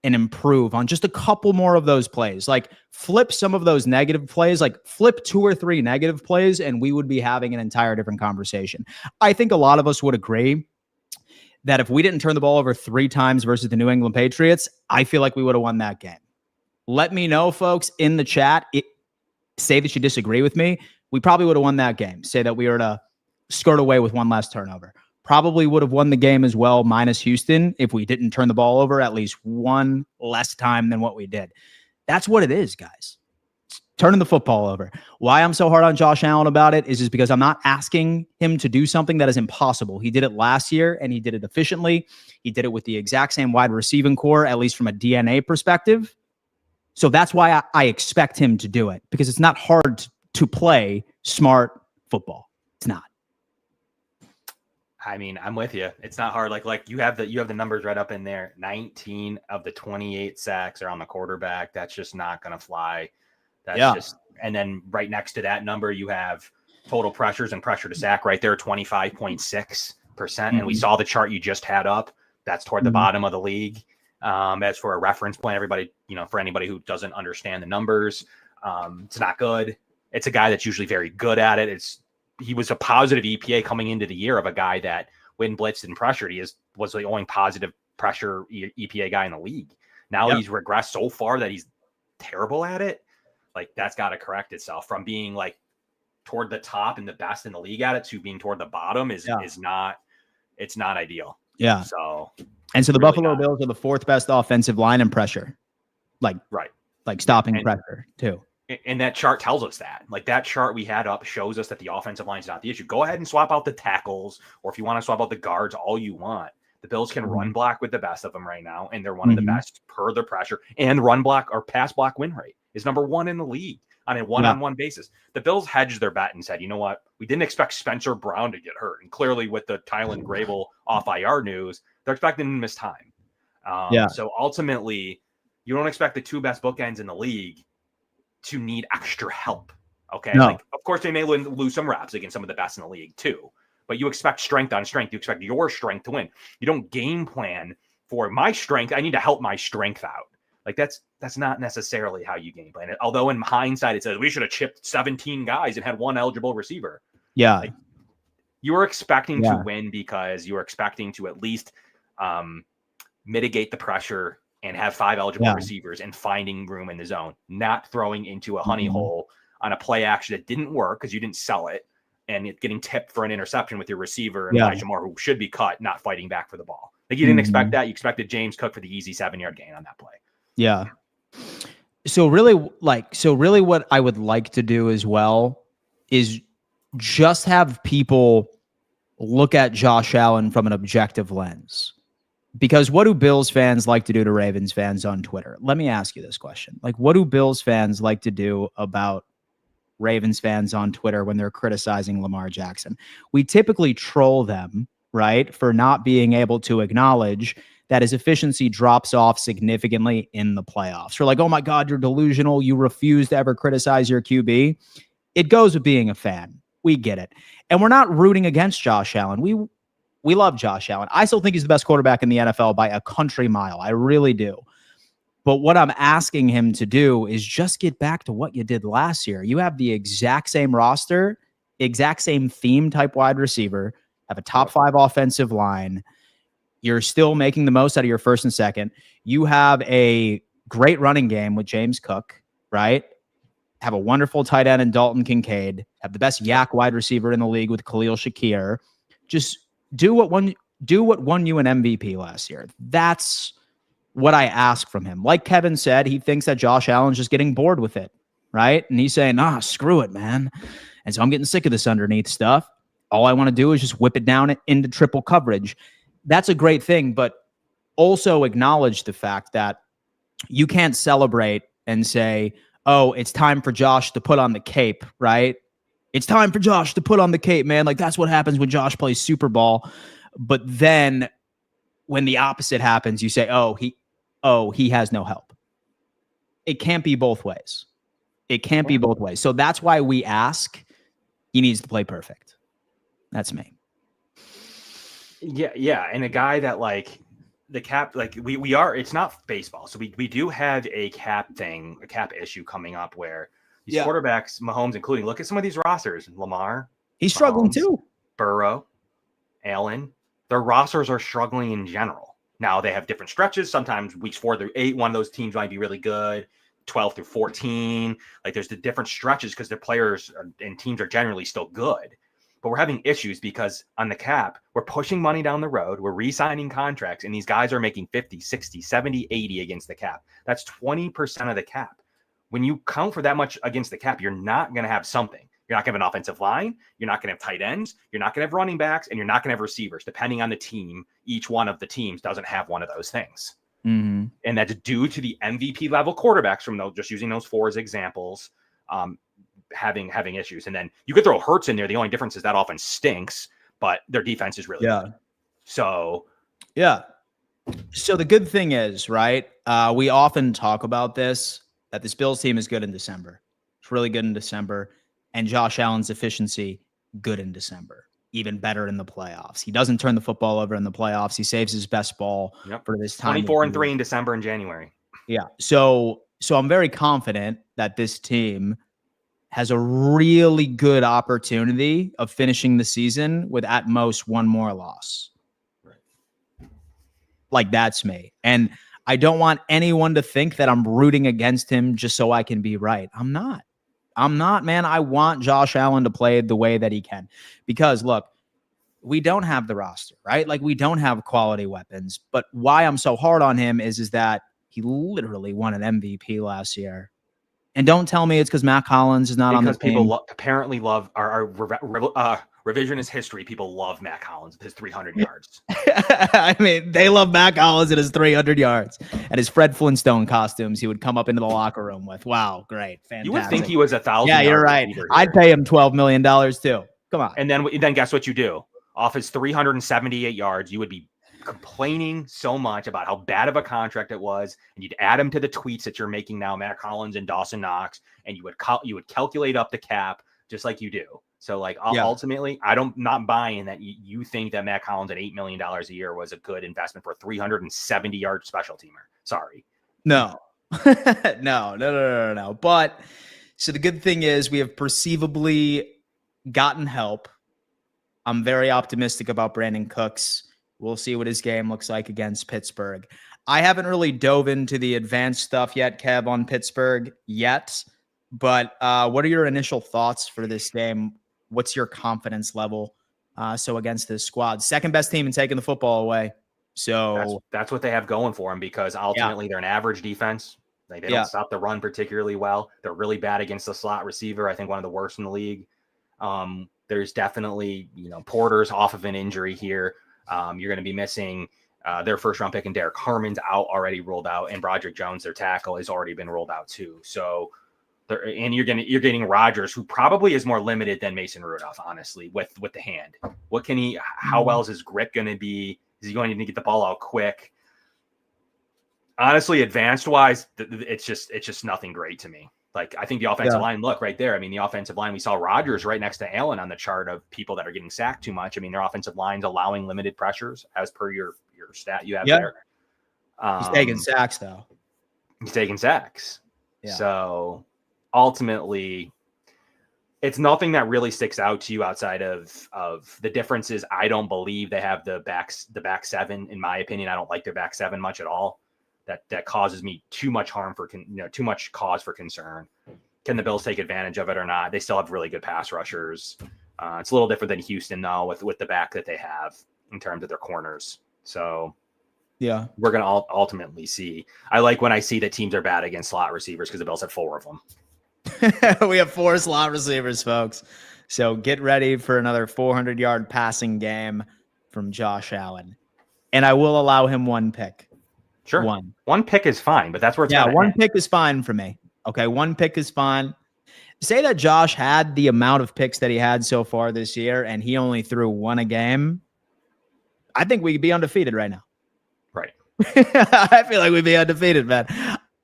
and improve on just a couple more of those plays. Like flip some of those negative plays, like flip 2 or 3 negative plays, and we would be having an entire different conversation. I think a lot of us would agree that if we didn't turn the ball over 3 times versus the New England Patriots, I feel like we would have won that game. Let me know, folks, in the chat. Say that you disagree with me. We probably would have won that game. Say that we were to skirt away with one less turnover. Probably would have won the game as well, minus Houston, if we didn't turn the ball over at least one less time than what we did. That's what it is, guys. Turning the football over. Why I'm so hard on Josh Allen about it is just because I'm not asking him to do something that is impossible. He did it last year, and he did it efficiently. He did it with the exact same wide receiving core, at least from a DNA perspective. So that's why I expect him to do it, because it's not hard to play smart football. It's not. I mean, I'm with you. It's not hard. Like you have the numbers right up in there. 19 of the 28 sacks are on the quarterback. That's just not going to fly. That's just, and then right next to that number, you have total pressures and pressure to sack right there, 25.6%. And we saw the chart you just had up. That's toward the bottom of the league. As for a reference point, everybody, for anybody who doesn't understand the numbers, it's not good. It's a guy that's usually very good at it. He was a positive EPA coming into the year of a guy that when blitzed and pressured, was the only positive pressure EPA guy in the league. Now he's regressed so far that he's terrible at it. Like, that's got to correct itself from being like toward the top and the best in the league at it to being toward the bottom is not ideal. Yeah. So the really Buffalo Bills are the 4th best offensive line in pressure. Like stopping pressure too. And that chart tells us that. Like, that chart we had up shows us that the offensive line is not the issue. Go ahead and swap out the tackles, or if you want to swap out the guards, all you want. The Bills can run block with the best of them right now, and they're one of the best per the pressure. And run block or pass block win rate is number 1 in the league on a one-on-one basis. The Bills hedged their bet and said, you know what? We didn't expect Spencer Brown to get hurt. And clearly with the Tylen Grable off IR news, they're expecting him to miss time. So ultimately, you don't expect the 2 best bookends in the league to need extra help. Okay. No. Like, of course, they may lose some reps against some of the best in the league too, but you expect strength on strength. You expect your strength to win. You don't game plan for my strength. I need to help my strength out. Like, that's not necessarily how you game plan it. Although in hindsight, it says we should have chipped 17 guys and had 1 eligible receiver. Yeah. Like, you were expecting to win because you were expecting to at least mitigate the pressure and have 5 eligible receivers and finding room in the zone, not throwing into a honey hole on a play action that didn't work because you didn't sell it, and it getting tipped for an interception with your receiver and Elijah Moore, who should be cut, not fighting back for the ball. Like, you didn't expect that. You expected James Cook for the easy 7-yard gain on that play. Yeah. So really what I would like to do as well is just have people look at Josh Allen from an objective lens. Because what do Bills fans like to do to Ravens fans on Twitter? Let me ask you this question. Like, what do Bills fans like to do about Ravens fans on Twitter when they're criticizing Lamar Jackson? We typically troll them, right, for not being able to acknowledge that his efficiency drops off significantly in the playoffs. We're like, oh my God, you're delusional. You refuse to ever criticize your QB. It goes with being a fan. We get it. And we're not rooting against Josh Allen. We love Josh Allen. I still think he's the best quarterback in the NFL by a country mile. I really do. But what I'm asking him to do is just get back to what you did last year. You have the exact same roster, exact same theme type wide receiver, have a top 5 offensive line. You're still making the most out of your first and second. You have a great running game with James Cook, right? Have a wonderful tight end in Dalton Kincaid. Have the best yak wide receiver in the league with Khalil Shakir. Just do what won you an MVP last year. That's what I ask from him. Like Kevin said, he thinks that Josh Allen's just getting bored with it, right? And he's saying, screw it, man. And so I'm getting sick of this underneath stuff. All I want to do is just whip it down into triple coverage. That's a great thing, but also acknowledge the fact that you can't celebrate and say, oh, it's time for Josh to put on the cape, right? It's time for Josh to put on the cape, man. Like, that's what happens when Josh plays Super Bowl. But then when the opposite happens, you say, oh, he has no help. It can't be both ways. It can't be both ways. So that's why we ask, he needs to play perfect. That's me. Yeah. And a guy that, like, the cap, like, we are, it's not baseball. So we do have a cap issue coming up where these quarterbacks, Mahomes including, look at some of these rosters. Lamar. He's struggling too. Burrow, Allen, their rosters are struggling in general. Now they have different stretches. Sometimes weeks 4 through 8, one of those teams might be really good. 12 through 14, like there's the different stretches because their players and teams are generally still good. But we're having issues because on the cap, we're pushing money down the road. We're re-signing contracts, and these guys are making 50, 60, 70, 80 against the cap. That's 20% of the cap. When you count for that much against the cap, you're not going to have something. You're not going to have an offensive line. You're not going to have tight ends. You're not going to have running backs, and you're not going to have receivers. Depending on the team, each one of the teams doesn't have one of those things. Mm-hmm. And that's due to the MVP level quarterbacks from those, just using those 4 as examples, having issues. And then you could throw Hurts in there. The only difference is that offense stinks, but their defense is really good. So, yeah. So the good thing is, right, we often talk about this, that this Bills team is good in December. It's really good in December. And Josh Allen's efficiency, good in December. Even better in the playoffs. He doesn't turn the football over in the playoffs. He saves his best ball for this time. 24-3 in December and January. Yeah. So I'm very confident that this team has a really good opportunity of finishing the season with at most one more loss. Right. Like that's me. And I don't want anyone to think that I'm rooting against him just so I can be right. I'm not, man. I want Josh Allen to play the way that he can. Because, look, we don't have the roster, right? Like, we don't have quality weapons. But why I'm so hard on him is that he literally won an MVP last year. And don't tell me it's because Matt Collins is not on the team. Because people apparently love our revisionist history. People love Matt Collins with his 300 yards. I mean, they love Matt Collins and his 300 yards and his Fred Flintstone costumes he would come up into the locker room with. Wow, great, fantastic. You would think he was 1,000. Yeah, you're right. I'd pay him $12 million too. Come on. And then guess what you do? Off his 378 yards, you would be complaining so much about how bad of a contract it was, and you'd add him to the tweets that you're making now, Matt Collins and Dawson Knox, and you would calculate up the cap just like you do. So like ultimately, I'm not buying that you think that Matt Collins at $8 million a year was a good investment for a 370-yard special teamer. Sorry. No. No. But so the good thing is we have perceivably gotten help. I'm very optimistic about Brandin Cooks. We'll see what his game looks like against Pittsburgh. I haven't really dove into the advanced stuff yet, Kev, on Pittsburgh yet. But what are your initial thoughts for this game? What's your confidence level? So against this squad, second best team in taking the football away. So that's what they have going for them, because ultimately they're an average defense. They don't stop the run particularly well. They're really bad against the slot receiver. I think one of the worst in the league. There's definitely, Porter's off of an injury here. You're going to be missing their first round pick, and Derek Harmon's already ruled out, and Broderick Jones, their tackle, has already been ruled out too. So, you're getting Rodgers, who probably is more limited than Mason Rudolph, honestly, with the hand. What can he? How well is his grip going to be? Is he going to need to get the ball out quick? Honestly, advanced wise, it's just nothing great to me. Like, I think the offensive line, look right there. I mean, the offensive line, we saw Rodgers right next to Allen on the chart of people that are getting sacked too much. I mean, their offensive line's allowing limited pressures as per your stat you have there. He's taking sacks, though. He's taking sacks. Yeah. So ultimately, it's nothing that really sticks out to you outside of the differences. I don't believe they have the back seven. In my opinion, I don't like their back seven much at all. That causes me too much harm too much cause for concern. Can the Bills take advantage of it or not? They still have really good pass rushers. It's a little different than Houston, though, with the back that they have in terms of their corners. So yeah, we're going to ultimately see. I like when I see that teams are bad against slot receivers, because the Bills have 4 of them. We have 4 slot receivers, folks. So get ready for another 400-yard passing game from Josh Allen. And I will allow him 1 pick. Sure. One pick is fine, but that's where it's one pick is fine for me. Okay, 1 pick is fine. Say that Josh had the amount of picks that he had so far this year, and he only threw 1 a game. I think we could be undefeated right now. Right. I feel like we'd be undefeated, man.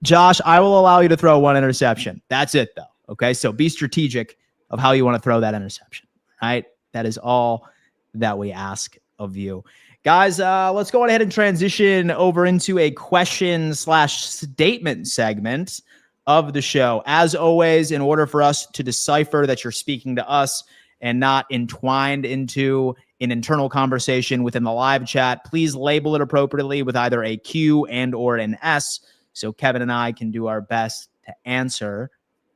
Josh, I will allow you to throw 1 interception. That's it, though. Okay, so be strategic of how you want to throw that interception. Right? That is all that we ask of you. Guys, let's go ahead and transition over into a question/statement segment of the show. As always, in order for us to decipher that you're speaking to us and not entwined into an internal conversation within the live chat. Please label it appropriately with either a Q and or an S so Kevin and I can do our best to answer.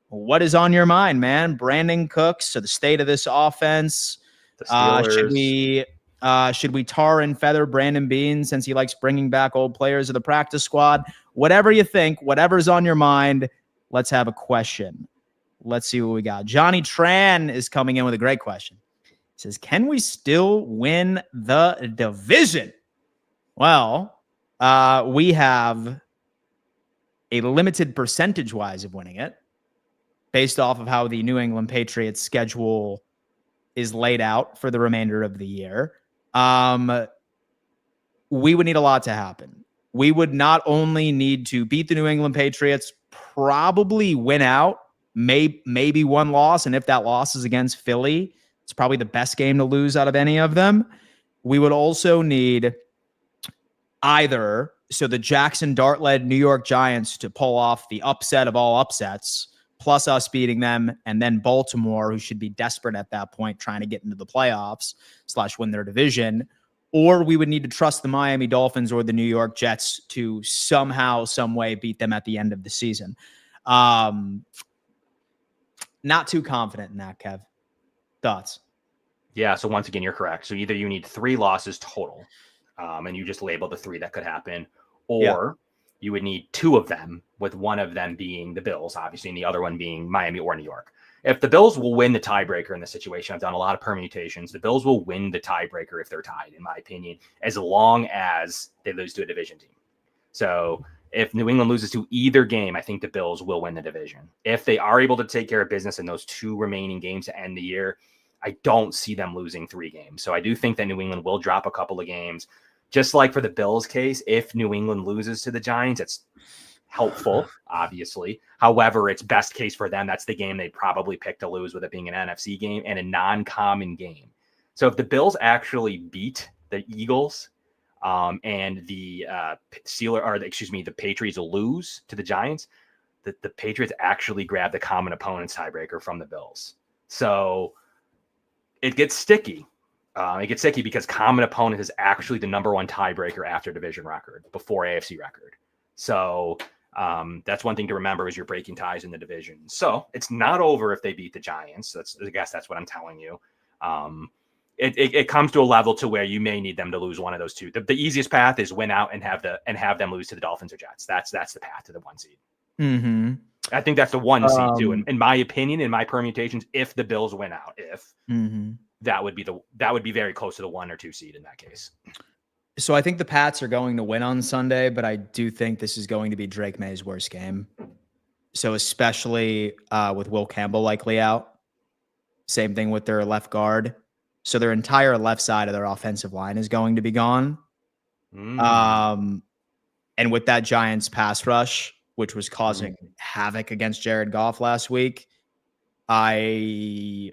What is on your mind, man? Brandin Cooks, so the state of this offense. The Steelers. Should we tar and feather Brandon Beane since he likes bringing back old players of the practice squad? Whatever you think, whatever's on your mind, let's have a question. Let's see what we got. Johnny Tran is coming in with a great question. He says, can we still win the division? Well, we have a limited percentage-wise of winning it based off of how the New England Patriots schedule is laid out for the remainder of the year. We would need a lot to happen. We would not only need to beat the New England Patriots, probably win out, maybe one loss. And if that loss is against Philly, it's probably the best game to lose out of any of them. We would also need either, so the Jackson Dart-led New York Giants to pull off the upset of all upsets, plus us beating them, and then Baltimore, who should be desperate at that point, trying to get into the playoffs / win their division. Or we would need to trust the Miami Dolphins or the New York Jets to somehow, some way beat them at the end of the season. Not too confident in that, Kev. Thoughts? Yeah, so once again, you're correct. So either you need 3 losses total, and you just label the 3 that could happen, or you would need 2 of them, with one of them being the Bills, obviously, and the other one being Miami or New York. If the Bills will win the tiebreaker in this situation, I've done a lot of permutations. The Bills will win the tiebreaker if they're tied, in my opinion, as long as they lose to a division team. So if New England loses to either game, I think the Bills will win the division. If they are able to take care of business in those 2 remaining games to end the year, I don't see them losing 3 games. So I do think that New England will drop a couple of games. Just like for the Bills case, if New England loses to the Giants, it's helpful, obviously. However, it's best case for them. That's the game they probably pick to lose, with it being an NFC game and a non-common game. So if the Bills actually beat the Eagles and the the Patriots lose to the Giants, the Patriots actually grab the common opponent's tiebreaker from the Bills. So it gets sticky. It gets sticky because common opponent is actually the number 1 tiebreaker after division record, before AFC record. So that's one thing to remember as you're breaking ties in the division. So it's not over if they beat the Giants. I guess that's what I'm telling you. It comes to a level to where you may need them to lose one of those 2. The easiest path is win out and have them lose to the Dolphins or Jets. That's the path to the 1 seed. Mm-hmm. I think that's the 1 seed too. In my opinion, in my permutations, if the Bills win out, that would be very close to the 1 or 2 seed in that case. So I think the Pats are going to win on Sunday, but I do think this is going to be Drake May's worst game. So especially with Will Campbell likely out. Same thing with their left guard. So their entire left side of their offensive line is going to be gone. And with that Giants pass rush, which was causing havoc against Jared Goff last week, I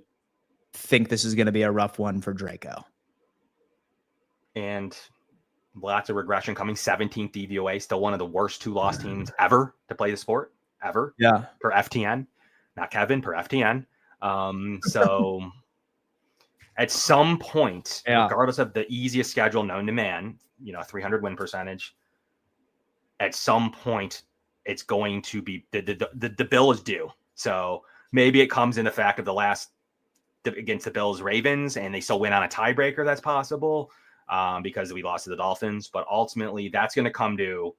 think this is going to be a rough one for Draco. And lots of regression coming. 17th DVOA, still one of the worst 2-loss teams ever to play the sport, ever. Yeah. Per FTN. Not Kevin, per FTN. So at some point, regardless of the easiest schedule known to man, 300 win percentage, at some point, it's going to be the bill is due. So maybe it comes in the fact of the last against the Bills Ravens, and they still win on a tiebreaker. That's possible. Because we lost to the Dolphins, but ultimately that's going to come due,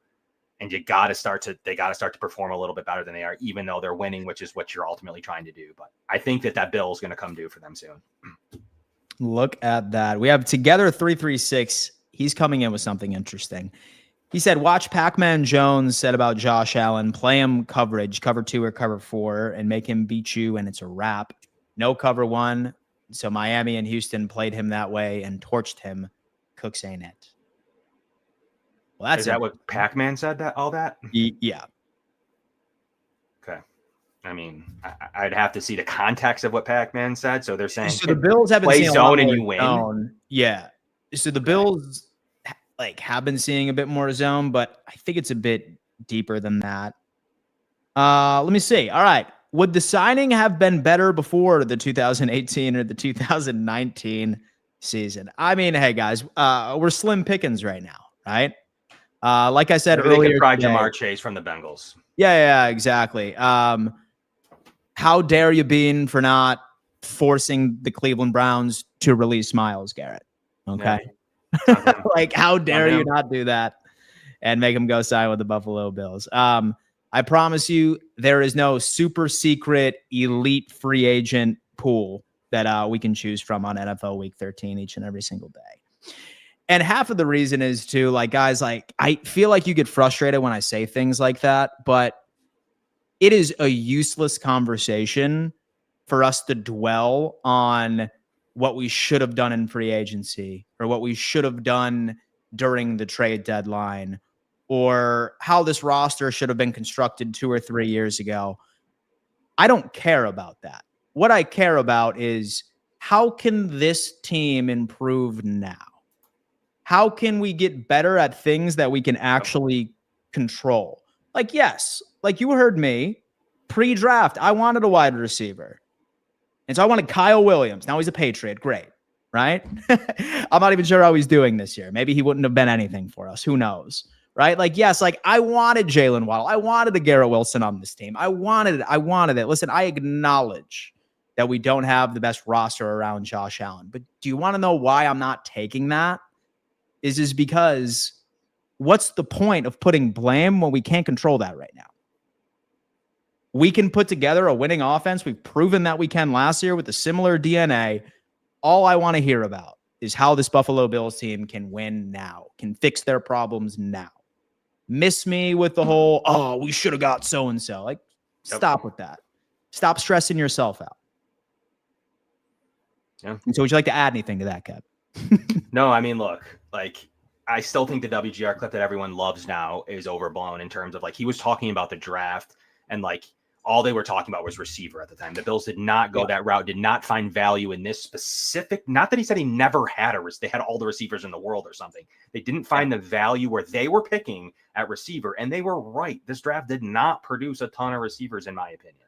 and they got to start to perform a little bit better than they are, even though they're winning, which is what you're ultimately trying to do. But I think that bill is going to come due for them soon. Look at that. We have Together 336. He's coming in with something interesting. He said, watch Pac-Man Jones said about Josh Allen, play him coverage, cover 2 or cover 4, and make him beat you, and it's a wrap. No cover 1. So Miami and Houston played him that way and torched him. Cooks ain't it. Well, is that what Pac-Man said? All that? Yeah. Okay. I mean, I'd have to see the context of what Pac-Man said. So they're saying, so the Bills have been play seeing zone and you win. Zone. Yeah. So the Bills have been seeing a bit more zone, but I think it's a bit deeper than that. Let me see. All right. Would the signing have been better before the 2018 or the 2019 season. I mean, hey guys, we're slim pickings right now, right? Like I said Maybe they earlier, can pry today, Jamar Chase from the Bengals. yeah, exactly. How dare you, Beane, for not forcing the Cleveland Browns to release Myles Garrett? Okay, Yeah. like how dare you not do that and make him go sign with the Buffalo Bills? I promise you, there is no super secret elite free agent pool that we can choose from on NFL Week 13 each and every single day. And half of the reason is to, like, guys, like, I feel like you get frustrated when I say things like that, but it is a useless conversation for us to dwell on what we should have done in free agency or what we should have done during the trade deadline or how this roster should have been constructed 2 or 3 years ago. I don't care about that. What I care about is, how can this team improve now? How can we get better at things that we can actually control? Like, yes, like you heard me pre-draft, I wanted a wide receiver. And so I wanted Kyle Williams. Now he's a Patriot. Great. Right? I'm not even sure how he's doing this year. Maybe he wouldn't have been anything for us. Who knows? Right? Like, yes, like I wanted Jalen Waddle. I wanted the Garrett Wilson on this team. I wanted it. Listen, I acknowledge that we don't have the best roster around Josh Allen. But do you want to know why I'm not taking that? Is because what's the point of putting blame when we can't control that right now? We can put together a winning offense. We've proven that we can last year with a similar DNA. All I want to hear about is how this Buffalo Bills team can win now, can fix their problems now. Miss me with the whole, oh, we should have got so-and-so. Like, stop with that. Stop stressing yourself out. Yeah. And so would you like to add anything to that, Kev? No, I mean, look, like, I still think the WGR clip that everyone loves now is overblown in terms of, like, he was talking about the draft and, like, all they were talking about was receiver at the time. The Bills did not go that route, did not find value in this specific. Not that he said he never had they had all the receivers in the world or something. They didn't find the value where they were picking at receiver, and they were right. This draft did not produce a ton of receivers, in my opinion.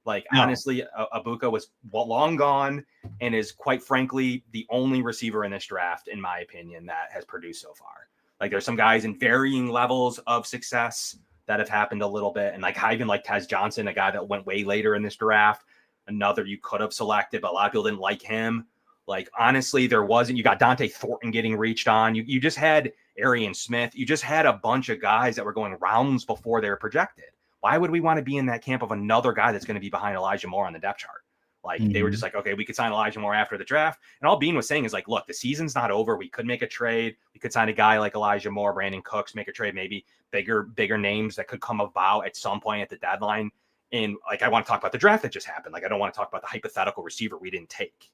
Like, honestly, Abuka was long gone and is, quite frankly, the only receiver in this draft, in my opinion, that has produced so far. Like, there's some guys in varying levels of success that have happened a little bit. And, like, I even like Tez Johnson, a guy that went way later in this draft, another you could have selected, but a lot of people didn't like him. Like, honestly, you got Dante Thornton getting reached on. You just had Arian Smith. You just had a bunch of guys that were going rounds before they were projected. Why would we want to be in that camp of another guy that's going to be behind Elijah Moore on the depth chart? Like, they were just like, okay, we could sign Elijah Moore after the draft. And all Beane was saying is, like, look, the season's not over. We could make a trade. We could sign a guy like Elijah Moore, Brandin Cooks, make a trade, maybe bigger names that could come about at some point at the deadline. And, like, I want to talk about the draft that just happened. Like, I don't want to talk about the hypothetical receiver we didn't take.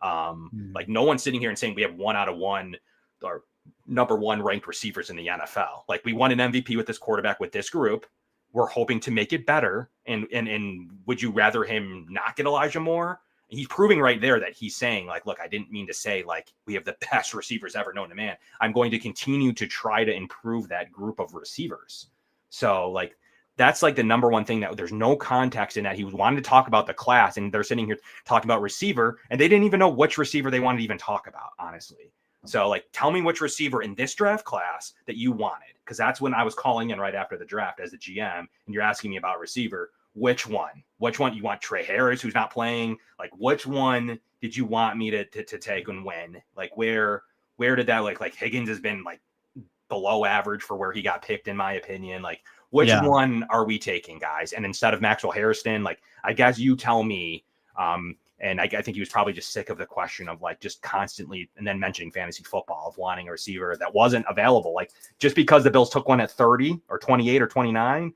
Like, no one's sitting here and saying we have 1 out of 1 or number 1 ranked receivers in the NFL. Like, we won an MVP with this quarterback with this group. We're hoping to make it better. And would you rather him not get Elijah Moore? He's proving right there that he's saying, like, look, I didn't mean to say, like, we have the best receivers ever known to man. I'm going to continue to try to improve that group of receivers. So, like, that's, like, the number one thing, that there's no context in that. He was wanting to talk about the class, and they're sitting here talking about receiver, and they didn't even know which receiver they wanted to even talk about, honestly. So, like, tell me which receiver in this draft class that you wanted, because that's when I was calling in right after the draft as the GM, and you're asking me about receiver. Which one? Which one? You want Trey Harris, who's not playing? Like, which one did you want me to take and when? Like, where did that, like Higgins has been, like, below average for where he got picked, in my opinion. Like, which one are we taking, guys? And instead of Maxwell Harrison, like, I guess you tell me. And I think he was probably just sick of the question of, like, just constantly and then mentioning fantasy football of wanting a receiver that wasn't available. Like, just because the Bills took one at 30 or 28 or 29,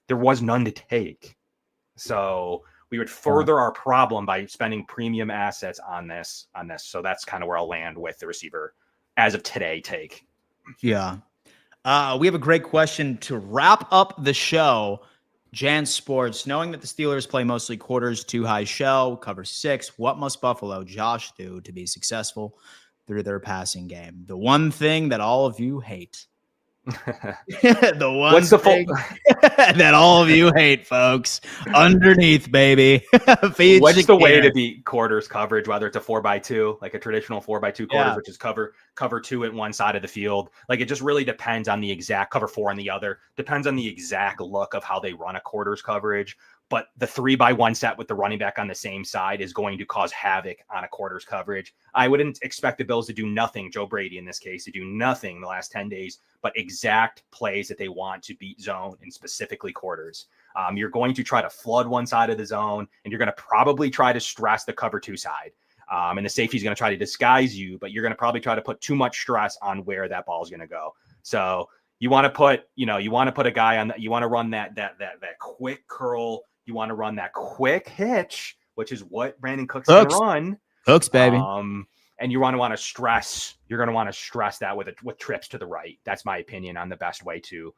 there was none to take. So we would further our problem by spending premium assets on this. So that's kind of where I'll land with the receiver as of today take. Yeah. We have a great question to wrap up the show. Jan Sports, knowing that the Steelers play mostly quarters, 2 high shell, cover 6, what must Buffalo Josh do to be successful through their passing game? The one thing that all of you hate. The one What's the full thing that all of you hate, folks. Underneath, baby. What's the way to beat quarters coverage, whether it's a 4x2, like a traditional 4x2 quarters, which is cover 2 at one side of the field? Like, it just really depends on the exact cover 4 on the other. Depends on the exact look of how they run a quarters coverage. But the 3x1 set with the running back on the same side is going to cause havoc on a quarters coverage. I wouldn't expect the Bills to do nothing, Joe Brady in this case, to do nothing the last 10 days, but exact plays that they want to beat zone and specifically quarters. You're going to try to flood one side of the zone, and you're going to probably try to stress the cover 2 side. And the safety is going to try to disguise you, but you're going to probably try to put too much stress on where that ball is going to go. So you want to put, a guy on that. You want to run that quick curl. You want to run that quick hitch, which is what Brandin Cooks can run. Cooks, baby. And you want to stress. You're going to want to stress that with trips to the right. That's my opinion on the best way to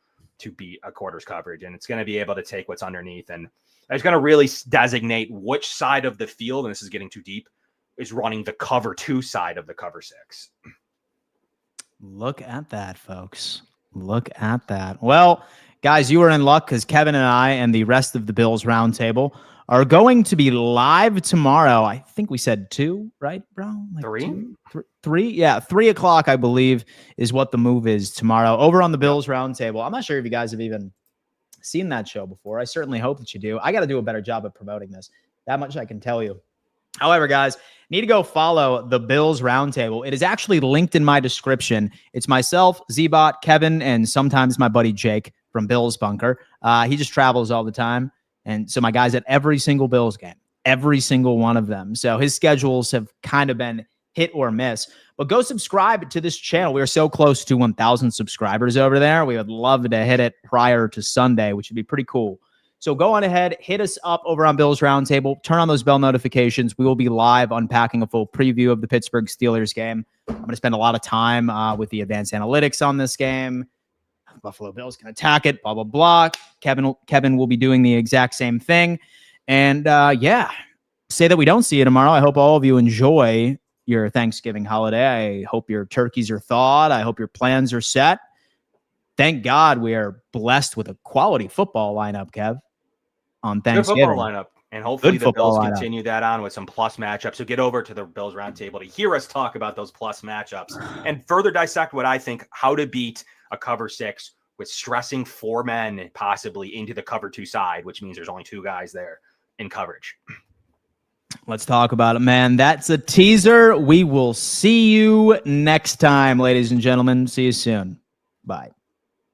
beat a quarters coverage. And it's going to be able to take what's underneath, and it's going to really designate which side of the field, and this is getting too deep, is running the cover 2 side of the cover 6. Look at that, folks. Look at that. Well, guys, you are in luck because Kevin and I and the rest of the Bills Roundtable are going to be live tomorrow. I think we said 2, right, bro? Like 3? 3? Yeah, 3 o'clock, I believe, is what the move is tomorrow over on the Bills Roundtable. I'm not sure if you guys have even seen that show before. I certainly hope that you do. I got to do a better job of promoting this. That much I can tell you. However, guys, need to go follow the Bills Roundtable. It is actually linked in my description. It's myself, Z-Bot, Kevin, and sometimes my buddy Jake from Bills Bunker. He just travels all the time. And so my guy's at every single Bills game, every single one of them. So his schedules have kind of been hit or miss. But go subscribe to this channel. We are so close to 1,000 subscribers over there. We would love to hit it prior to Sunday, which would be pretty cool. So go on ahead, hit us up over on Bills Roundtable, turn on those bell notifications. We will be live unpacking a full preview of the Pittsburgh Steelers game. I'm going to spend a lot of time with the advanced analytics on this game. Buffalo Bills can attack it, blah, blah, blah. Kevin will be doing the exact same thing. And say that we don't see you tomorrow. I hope all of you enjoy your Thanksgiving holiday. I hope your turkeys are thawed. I hope your plans are set. Thank God we are blessed with a quality football lineup, Kev, on Thanksgiving. Good football lineup. And hopefully the Bills continue that on with some plus matchups. So get over to the Bills Roundtable to hear us talk about those plus matchups and further dissect what I think how to beat a cover 6 with stressing 4 men possibly into the cover 2 side, which means there's only 2 guys there in coverage. Let's talk about it, man. That's a teaser. We will see you next time, ladies and gentlemen. See you soon. Bye.